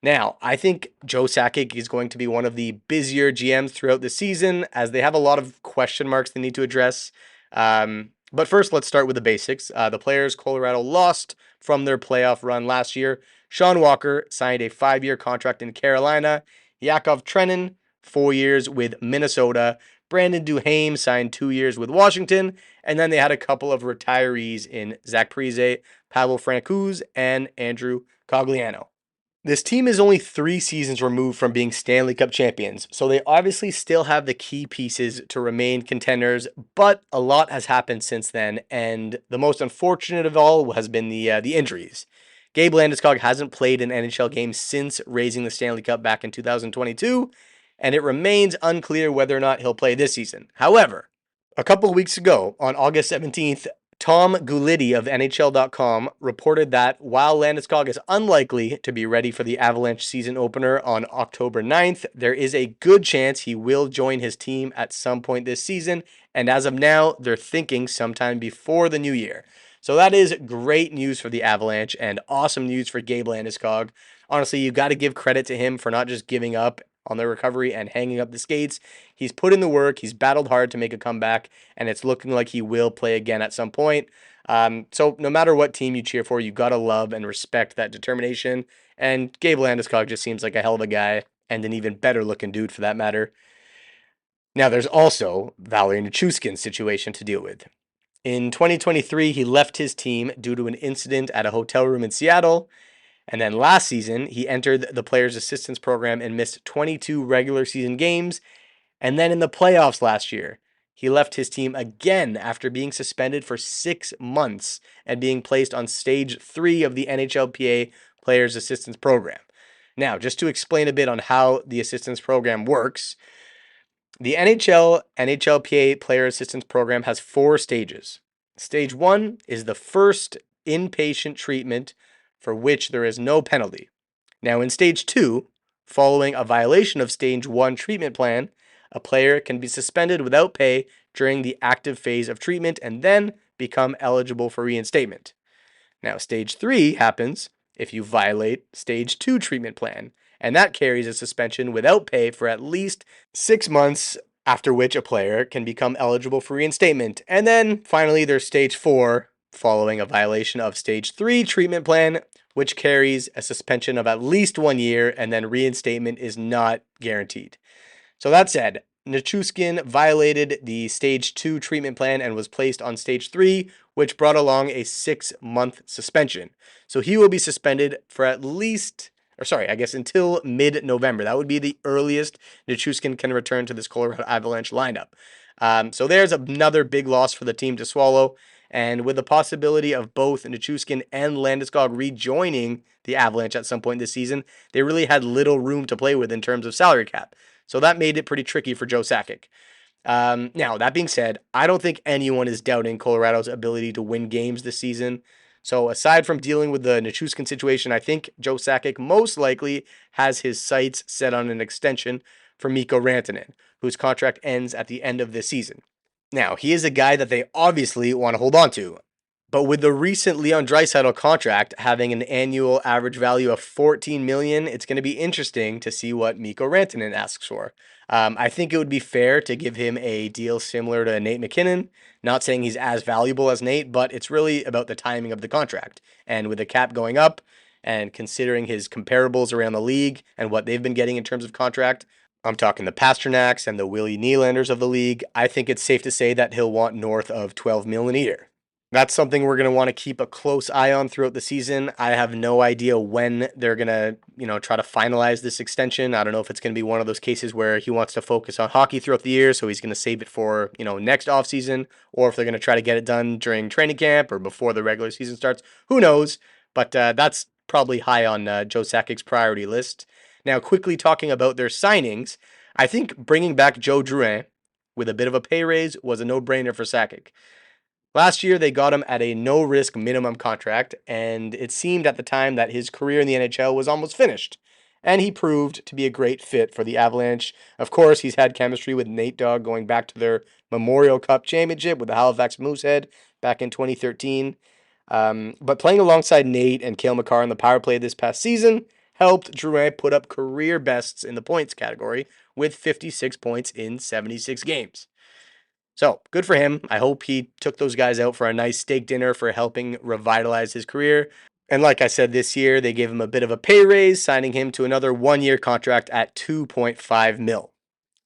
Now, I think Joe Sakic is going to be one of the busier GMs throughout the season, as they have a lot of question marks they need to address. But first, let's start with the basics. The players Colorado lost from their playoff run last year. Sean Walker signed a 5-year contract in Carolina. Yakov Trenin, 4 years with Minnesota. Brandon Duhaime signed 2 years with Washington. And then they had a couple of retirees in Zach Parise, Pavel Francouz, and Andrew Cogliano. This team is only 3 seasons removed from being Stanley Cup champions, so they obviously still have the key pieces to remain contenders, but a lot has happened since then, and the most unfortunate of all has been the injuries. Gabe Landeskog hasn't played an NHL game since raising the Stanley Cup back in 2022, and it remains unclear whether or not he'll play this season. However, a couple of weeks ago, on August 17th, Tom Gulitti of NHL.com reported that while Landeskog is unlikely to be ready for the Avalanche season opener on October 9th, there is a good chance he will join his team at some point this season, and as of now, they're thinking sometime before the new year. So that is great news for the Avalanche and awesome news for Gabe Landeskog. Honestly, you got to give credit to him for not just giving up on their recovery and hanging up the skates. He's put in the work, he's battled hard to make a comeback, and it's looking like he will play again at some point. So no matter what team you cheer for, you got to love and respect that determination. And Gabe Landeskog just seems like a hell of a guy. and an even better looking dude for that matter. Now, there's also Valeri Nichushkin's situation to deal with. In 2023, he left his team due to an incident at a hotel room in Seattle. And then last season, he entered the Players Assistance Program and missed 22 regular season games. And then in the playoffs last year, he left his team again after being suspended for 6 months and being placed on stage 3 of the NHLPA Players Assistance Program. Now, just to explain a bit on how the assistance program works, the NHLPA Player Assistance Program has 4 stages. Stage 1 is the first inpatient treatment for which there is no penalty. Now, in Stage 2, following a violation of Stage 1 treatment plan, a player can be suspended without pay during the active phase of treatment and then become eligible for reinstatement. Now, Stage 3 happens if you violate Stage 2 treatment plan, and that carries a suspension without pay for at least 6 months, after which a player can become eligible for reinstatement. And then finally, there's Stage 4, following a violation of Stage 3 treatment plan, which carries a suspension of at least 1 year, and then reinstatement is not guaranteed. So that said, Nichushkin violated the Stage 2 treatment plan and was placed on Stage 3, which brought along a 6-month suspension. So he will be suspended for until mid-November. That would be the earliest Nichushkin can return to this Colorado Avalanche lineup. So there's another big loss for the team to swallow. And with the possibility of both Nichushkin and Landeskog rejoining the Avalanche at some point this season, they really had little room to play with in terms of salary cap. So that made it pretty tricky for Joe Sakic. Now, that being said, I don't think anyone is doubting Colorado's ability to win games this season. So aside from dealing with the Nichushkin situation, I think Joe Sakic most likely has his sights set on an extension for Mikko Rantanen, whose contract ends at the end of this season. Now, he is a guy that they obviously want to hold on to. But with the recent Leon Draisaitl contract having an annual average value of $14 million, it's going to be interesting to see what Mikko Rantanen asks for. I think it would be fair to give him a deal similar to Nate MacKinnon. Not saying he's as valuable as Nate, but it's really about the timing of the contract. And with the cap going up, and considering his comparables around the league and what they've been getting in terms of contract, I'm talking the Pasternaks and the Willie Nylanders of the league, I think it's safe to say that he'll want north of $12 million a year. That's something we're going to want to keep a close eye on throughout the season. I have no idea when they're going to, try to finalize this extension. I don't know if it's going to be one of those cases where he wants to focus on hockey throughout the year, so he's going to save it for, next offseason, or if they're going to try to get it done during training camp or before the regular season starts. Who knows? But that's probably high on Joe Sakic's priority list. Now, quickly talking about their signings, I think bringing back Joe Drouin with a bit of a pay raise was a no-brainer for Sakic. Last year, they got him at a no-risk minimum contract, and it seemed at the time that his career in the NHL was almost finished. And he proved to be a great fit for the Avalanche. Of course, he's had chemistry with Nate Dogg going back to their Memorial Cup championship with the Halifax Moosehead back in 2013. But playing alongside Nate and Cale Makar in the power play this past season helped Drouin put up career bests in the points category with 56 points in 76 games. So, good for him. I hope he took those guys out for a nice steak dinner for helping revitalize his career. And like I said, this year, they gave him a bit of a pay raise, signing him to another one-year contract at $2.5 million.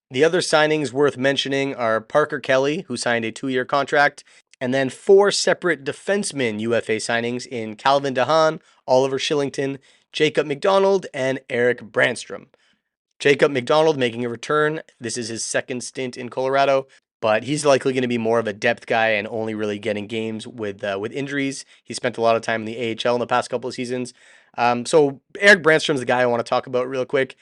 The other signings worth mentioning are Parker Kelly, who signed a 2-year contract, and then 4 separate defenseman UFA signings in Calvin DeHaan, Oliver Shillington, Jacob McDonald, and Eric Brandstrom. Jacob McDonald making a return. This is his second stint in Colorado, but he's likely going to be more of a depth guy and only really getting games with injuries. He spent a lot of time in the AHL in the past couple of seasons. So Eric Brandstrom's the guy I want to talk about real quick.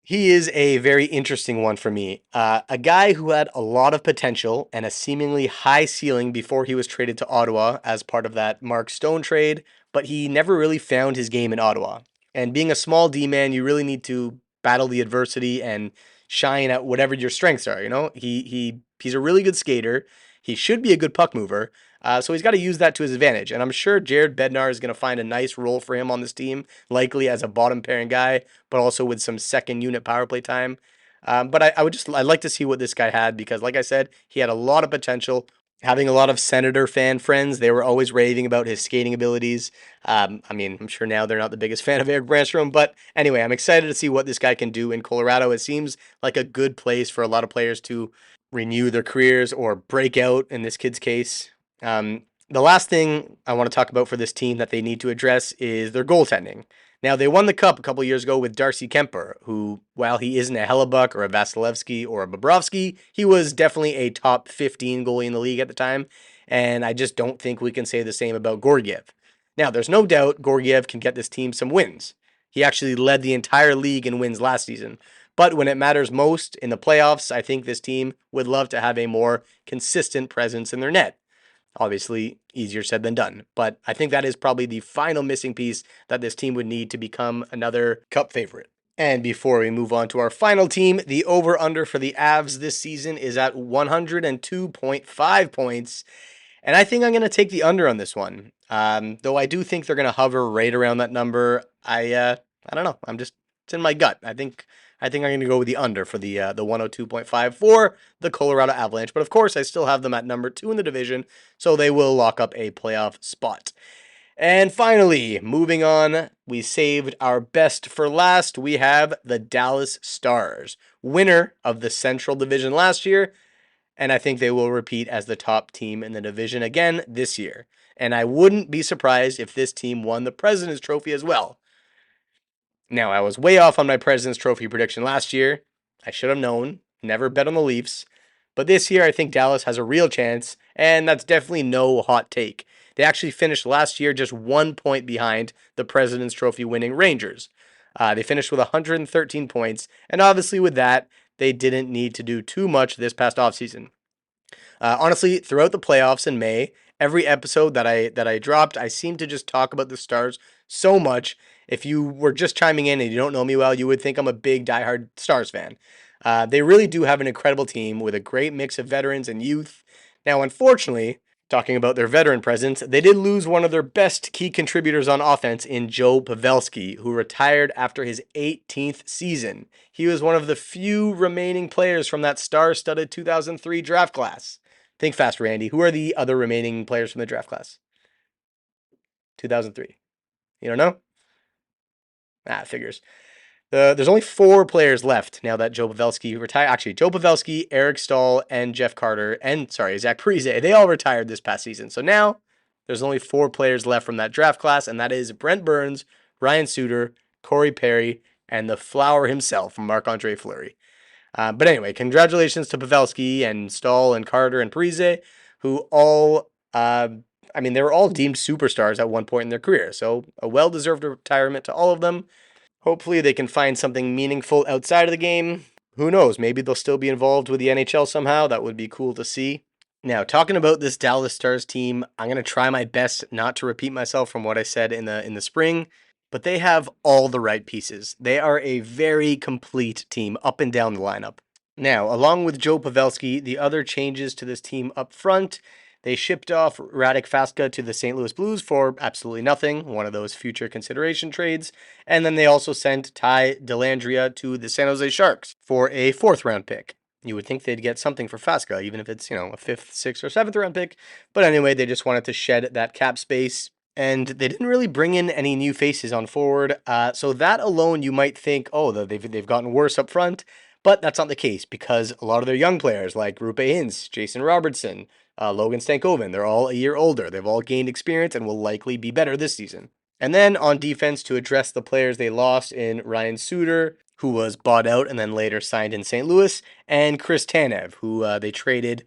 He is a very interesting one for me. A guy who had a lot of potential and a seemingly high ceiling before he was traded to Ottawa as part of that Mark Stone trade, but he never really found his game in Ottawa. And being a small D-man, you really need to battle the adversity and shine at whatever your strengths are. He's a really good skater. He should be a good puck mover. So he's got to use that to his advantage. And I'm sure Jared Bednar is going to find a nice role for him on this team, likely as a bottom pairing guy, but also with some second unit power play time. But I'd like to see what this guy had because, like I said, he had a lot of potential. having a lot of Senator fan friends. They were always raving about his skating abilities. I mean, I'm sure now they're not the biggest fan of Eric Brandstrom, but anyway, I'm excited to see what this guy can do in Colorado. It seems like a good place for a lot of players to renew their careers or break out in this kid's case. The last thing I want to talk about for this team that they need to address is their goaltending. Now, they won the Cup a couple years ago with Darcy Kemper, who, while he isn't a Hellebuck or a Vasilevsky or a Bobrovsky, he was definitely a top 15 goalie in the league at the time, and I just don't think we can say the same about Georgiev. Now, there's no doubt Georgiev can get this team some wins. He actually led the entire league in wins last season, but when it matters most in the playoffs, I think this team would love to have a more consistent presence in their net. Obviously, easier said than done. But I think that is probably the final missing piece that this team would need to become another Cup favorite. And before we move on to our final team, the over-under for the Avs this season is at 102.5 points. And I think I'm going to take the under on this one. Though I do think they're going to hover right around that number. I don't know. It's in my gut. I think I'm going to go with the under for the 102.5 for the Colorado Avalanche. But of course, I still have them at number 2 in the division, so they will lock up a playoff spot. And finally, moving on, we saved our best for last. We have the Dallas Stars, winner of the Central Division last year, and I think they will repeat as the top team in the division again this year. And I wouldn't be surprised if this team won the President's Trophy as well. Now, I was way off on my President's Trophy prediction last year. I should have known. Never bet on the Leafs. But this year, I think Dallas has a real chance, and that's definitely no hot take. They actually finished last year just 1 point behind the President's Trophy winning Rangers. They finished with 113 points, and obviously with that, they didn't need to do too much this past offseason. Honestly, throughout the playoffs in May, every episode that I dropped, I seemed to just talk about the Stars so much. If you were just chiming in and you don't know me well, you would think I'm a big diehard Stars fan. They really do have an incredible team with a great mix of veterans and youth. Now, unfortunately, talking about their veteran presence, they did lose one of their best key contributors on offense in Joe Pavelski, who retired after his 18th season. He was one of the few remaining players from that star-studded 2003 draft class. Think fast, Randy. Who are the other remaining players from the draft class? 2003. You don't know? Figures. There's only 4 players left now that Joe Pavelski retired. Actually, Joe Pavelski, Eric Stahl, and Jeff Carter, and Zach Parise, they all retired this past season. So now there's only 4 players left from that draft class, and that is Brent Burns, Ryan Suter, Corey Perry, and the Flower himself, Marc-Andre Fleury. But anyway, congratulations to Pavelski and Stahl and Carter and Parise, who all, they were all deemed superstars at one point in their career. So a well-deserved retirement to all of them. Hopefully they can find something meaningful outside of the game. Who knows? Maybe they'll still be involved with the NHL somehow. That would be cool to see. Now, talking about this Dallas Stars team, I'm going to try my best not to repeat myself from what I said in the spring, but they have all the right pieces. They are a very complete team up and down the lineup. Now, along with Joe Pavelski, the other changes to this team up front, they shipped off Radek Faksa to the St. Louis Blues for absolutely nothing, one of those future consideration trades. And then they also sent Ty Dellandrea to the San Jose Sharks for a 4th-round pick. You would think they'd get something for Faksa, even if it's, a 5th, 6th, or 7th-round pick. But anyway, they just wanted to shed that cap space. And they didn't really bring in any new faces on forward. So that alone, you might think, they've gotten worse up front. But that's not the case, because a lot of their young players, like Roope Hintz, Jason Robertson, Logan Stankoven, they're all a year older. They've all gained experience and will likely be better this season. And then on defense, to address the players they lost in Ryan Suter, who was bought out and then later signed in St. Louis, and Chris Tanev, who they traded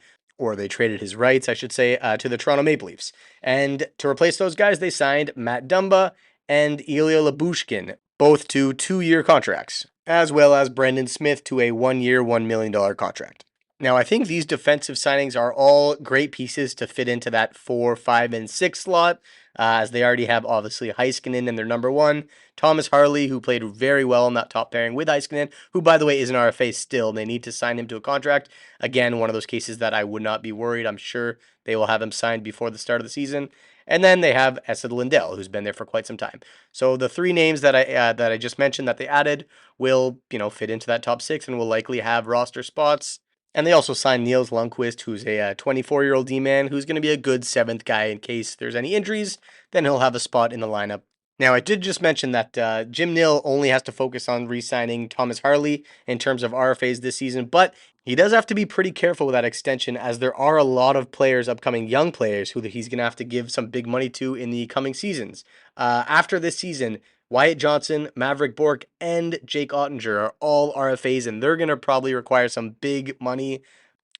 his rights, I should say, to the Toronto Maple Leafs. And to replace those guys, they signed Matt Dumba and Ilya Lyubushkin, both to 2-year contracts, as well as Brendan Smith to a 1-year, $1 million contract. Now, I think these defensive signings are all great pieces to fit into that 4, 5, and 6 slot, as they already have, obviously, Heiskanen in their number 1, Thomas Harley, who played very well in that top pairing with Heiskanen, who, by the way, is an RFA still. They need to sign him to a contract. Again, one of those cases that I would not be worried. I'm sure they will have him signed before the start of the season. And then they have Esa Lindell, who's been there for quite some time. So the 3 names that I just mentioned that they added will, fit into that top 6 and will likely have roster spots. And they also signed Niels Lundqvist, who's a 24-year-old D-man who's going to be a good seventh guy in case there's any injuries. Then he'll have a spot in the lineup. Now, I did just mention that Jim Nill only has to focus on re-signing Thomas Harley in terms of RFAs this season, but he does have to be pretty careful with that extension as there are a lot of players, upcoming young players, who he's going to have to give some big money to in the coming seasons. After this season, Wyatt Johnson, Maverick Bork, and Jake Ottinger are all RFAs, and they're going to probably require some big money.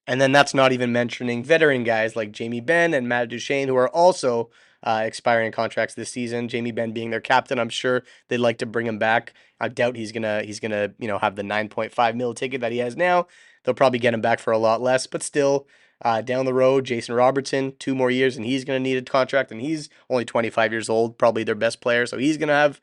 And then that's not even mentioning veteran guys like Jamie Benn and Matt Duchene, who are also expiring contracts this season. Jamie Benn being their captain, I'm sure they'd like to bring him back. I doubt he's gonna have the 9.5 mil ticket that he has now. They'll probably get him back for a lot less, but still. Down the road, Jason Robertson, 2 more years, and he's going to need a contract, and he's only 25 years old, probably their best player, so he's going to have,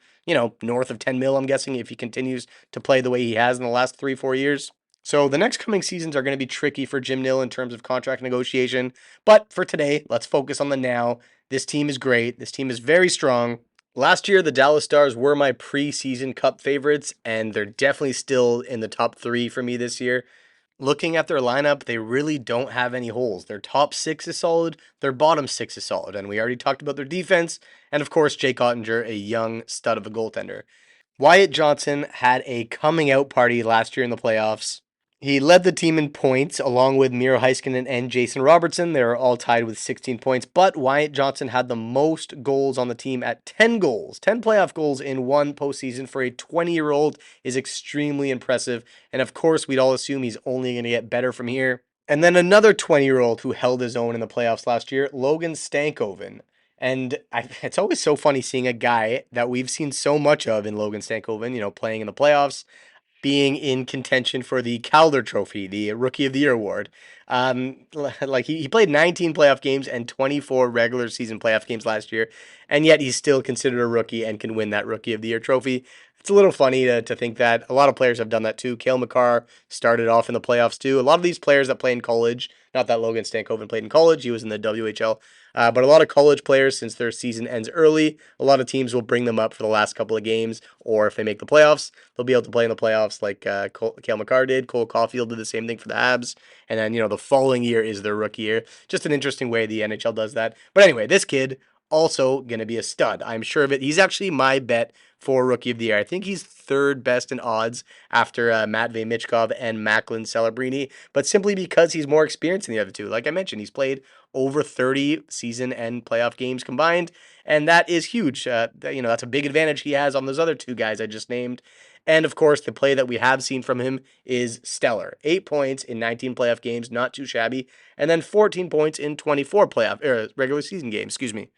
north of 10 mil, I'm guessing, if he continues to play the way he has in the last 3-4 years. So the next coming seasons are going to be tricky for Jim Nill in terms of contract negotiation. But for today, let's focus on the now. This team is great. This team is very strong. Last year, the Dallas Stars were my preseason cup favorites, and they're definitely still in the top three for me this year. Looking at their lineup, they really don't have any holes. Their top six is solid, their bottom six is solid, and we already talked about their defense, and of course, Jake Ottinger, a young stud of a goaltender. Wyatt Johnson had a coming out party last year in the playoffs. He led the team in points along with Miro Heiskanen and Jason Robertson. They were all tied with 16 points, but Wyatt Johnson had the most goals on the team at 10 goals. 10 playoff goals in one postseason for a 20-year-old is extremely impressive. And of course, we'd all assume he's only going to get better from here. And then another 20-year-old who held his own in the playoffs last year, Logan Stankoven. And it's always so funny seeing a guy that we've seen so much of in Logan Stankoven, playing in the playoffs, being in contention for the Calder Trophy, the Rookie of the Year award. Like he played 19 playoff games and 24 regular season playoff games last year, and yet he's still considered a rookie and can win that Rookie of the Year trophy. It's a little funny to think that a lot of players have done that too. Cale Makar started off in the playoffs too. A lot of these players that play in college, not that Logan Stankoven played in college, he was in the WHL, but a lot of college players, since their season ends early, a lot of teams will bring them up for the last couple of games, or if they make the playoffs, they'll be able to play in the playoffs like Cale Makar did. Cole Caulfield did the same thing for the Habs. And then, the following year is their rookie year. Just an interesting way the NHL does that. But anyway, this kid, also going to be a stud. I'm sure of it. He's actually my bet for Rookie of the Year. I think he's third best in odds after Matvey Michkov and Macklin Celebrini, but simply because he's more experienced than the other two. Like I mentioned, he's played over 30 season and playoff games combined, and that is huge. That's a big advantage he has on those other two guys I just named. And of course, the play that we have seen from him is stellar. 8 points in 19 playoff games, not too shabby, and then 14 points in 24 regular season games. Excuse me.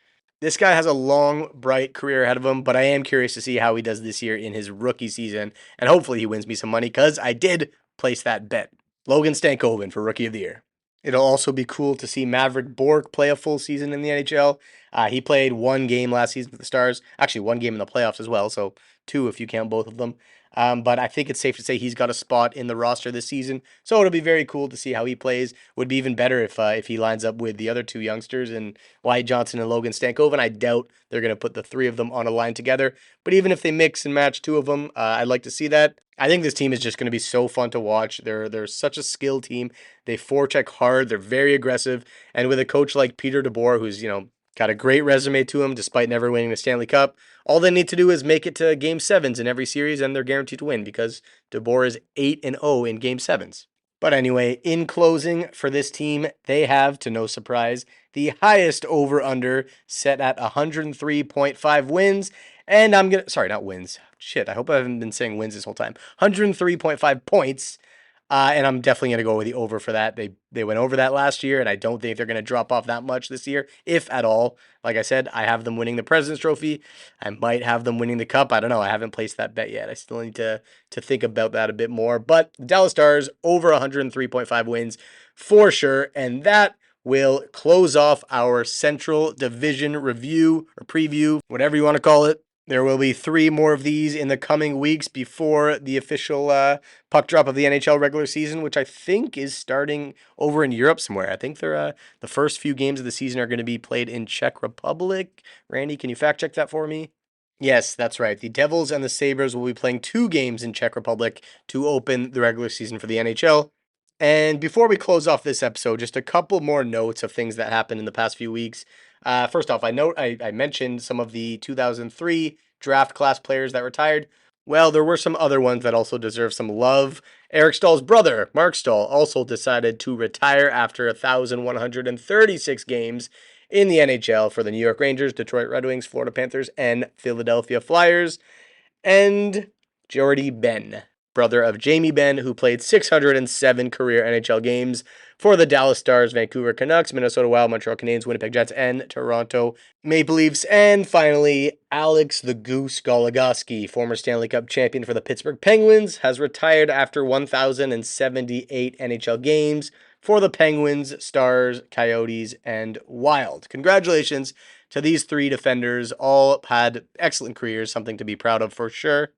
This guy has a long, bright career ahead of him, but I am curious to see how he does this year in his rookie season, and hopefully he wins me some money because I did place that bet. Logan Stankoven for Rookie of the Year. It'll also be cool to see Maverick Bork play a full season in the NHL. He played one game last season for the Stars, actually one game in the playoffs as well, so 2 if you count both of them. But I think it's safe to say he's got a spot in the roster this season, so it'll be very cool to see how he plays. Would be even better if he lines up with the other two youngsters and Wyatt Johnson and Logan Stankoven. I doubt they're going to put the three of them on a line together, but even if they mix and match two of them, I'd like to see that. I think this team is just going to be so fun to watch. They're such a skilled team. They forecheck hard. They're very aggressive, and with a coach like Peter DeBoer, who's got a great resume to him despite never winning the Stanley Cup. All they need to do is make it to Game 7s in every series, and they're guaranteed to win because DeBoer is 8-0 in Game 7s. But anyway, in closing, for this team, they have, to no surprise, the highest over-under set at 103.5 wins. And sorry, not wins. Shit, I hope I haven't been saying wins this whole time. 103.5 points. And I'm definitely going to go with the over for that. They went over that last year, and I don't think they're going to drop off that much this year, if at all. Like I said, I have them winning the President's Trophy. I might have them winning the Cup. I don't know. I haven't placed that bet yet. I still need to think about that a bit more. But the Dallas Stars, over 103.5 wins for sure, and that will close off our Central Division review or preview, whatever you want to call it. There will be 3 more of these in the coming weeks before the official puck drop of the NHL regular season, which I think is starting over in Europe somewhere. I think they're the first few games of the season are going to be played in Czech Republic. Randy, can you fact check that for me? Yes, that's right. The Devils and the Sabres will be playing 2 games in Czech Republic to open the regular season for the NHL. And before we close off this episode, just a couple more notes of things that happened in the past few weeks. First off, I mentioned some of the 2003 draft class players that retired. Well, there were some other ones that also deserve some love. Eric Stahl's brother, Mark Stahl, also decided to retire after 1,136 games in the NHL for the New York Rangers, Detroit Red Wings, Florida Panthers, and Philadelphia Flyers. And Jordie Benn, brother of Jamie Benn, who played 607 career NHL games for the Dallas Stars, Vancouver Canucks, Minnesota Wild, Montreal Canadiens, Winnipeg Jets, and Toronto Maple Leafs. And finally, Alex the Goose Goligoski, former Stanley Cup champion for the Pittsburgh Penguins, has retired after 1,078 NHL games for the Penguins, Stars, Coyotes, and Wild. Congratulations to these three defenders. All had excellent careers, something to be proud of for sure.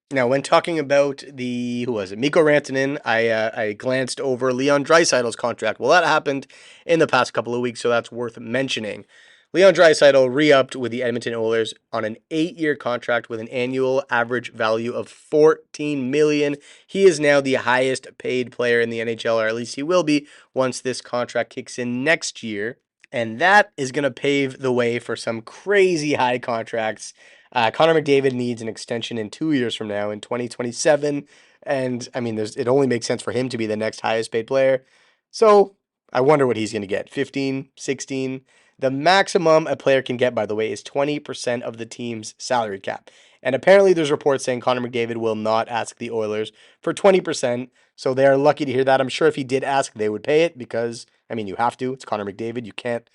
Now, when talking about Mikko Rantanen, I glanced over Leon Draisaitl's contract. Well, that happened in the past couple of weeks, so that's worth mentioning. Leon Draisaitl re-upped with the Edmonton Oilers on an 8-year contract with an annual average value of $14 million. He is now the highest paid player in the NHL, or at least he will be once this contract kicks in next year. And that is going to pave the way for some crazy high contracts. Connor McDavid needs an extension in 2 years from now in 2027. And I mean, it only makes sense for him to be the next highest paid player. So I wonder what he's going to get. 15, 16. The maximum a player can get, by the way, is 20% of the team's salary cap. And apparently there's reports saying Connor McDavid will not ask the Oilers for 20%. So they are lucky to hear that. I'm sure if he did ask, they would pay it because, I mean, you have to. It's Connor McDavid. You can't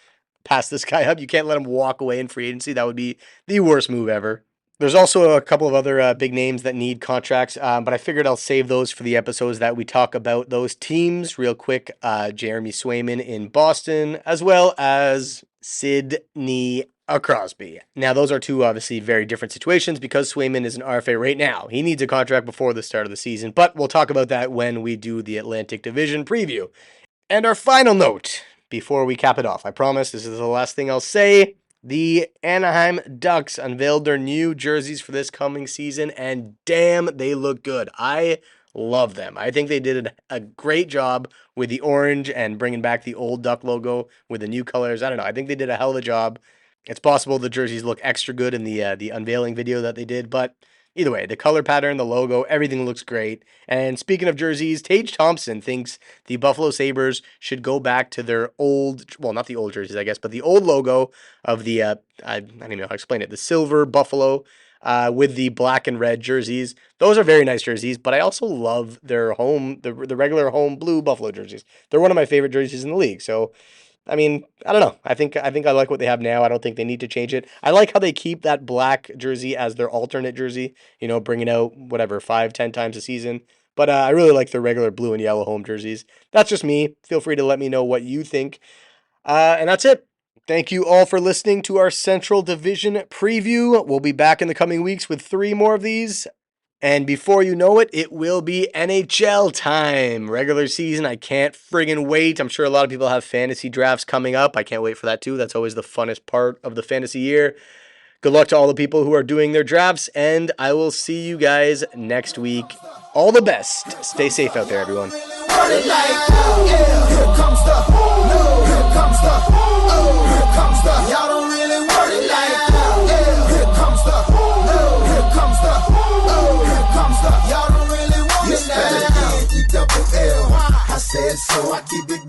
pass this guy up. You can't let him walk away in free agency. That would be the worst move ever. There's also a couple of other big names that need contracts, but I figured I'll save those for the episodes that we talk about those teams real quick. Jeremy Swayman in Boston, as well as Sidney Crosby. Now, those are two obviously very different situations because Swayman is an RFA right now. He needs a contract before the start of the season, but we'll talk about that when we do the Atlantic Division preview. And our final note before we cap it off, I promise this is the last thing I'll say. The Anaheim Ducks unveiled their new jerseys for this coming season, and damn, they look good. I love them. I think they did a great job with the orange and bringing back the old Duck logo with the new colors. I don't know. I think they did a hell of a job. It's possible the jerseys look extra good in the unveiling video that they did, but either way, the color pattern, the logo, everything looks great. And speaking of jerseys, Tage Thompson thinks the Buffalo Sabres should go back to their old, well, not the old jerseys, I guess, but the old logo of the, I don't even know how to explain it, the silver Buffalo with the black and red jerseys. Those are very nice jerseys, but I also love their the regular home blue Buffalo jerseys. They're one of my favorite jerseys in the league, so I mean, I don't know. I think I like what they have now. I don't think they need to change it. I like how they keep that black jersey as their alternate jersey, you know, bringing out whatever 5-10 times a season. But I really like their regular blue and yellow home jerseys. That's just me. Feel free to let me know what you think. And that's it. Thank you all for listening to our Central Division preview. We'll be back in the coming weeks with 3 more of these. And before you know it, it will be NHL time. Regular season, I can't friggin' wait. I'm sure a lot of people have fantasy drafts coming up. I can't wait for that too. That's always the funnest part of the fantasy year. Good luck to all the people who are doing their drafts, and I will see you guys next week. All the best. Stay safe out there, everyone. Y'all don't really want it now. E-double-L. I said so, I keep it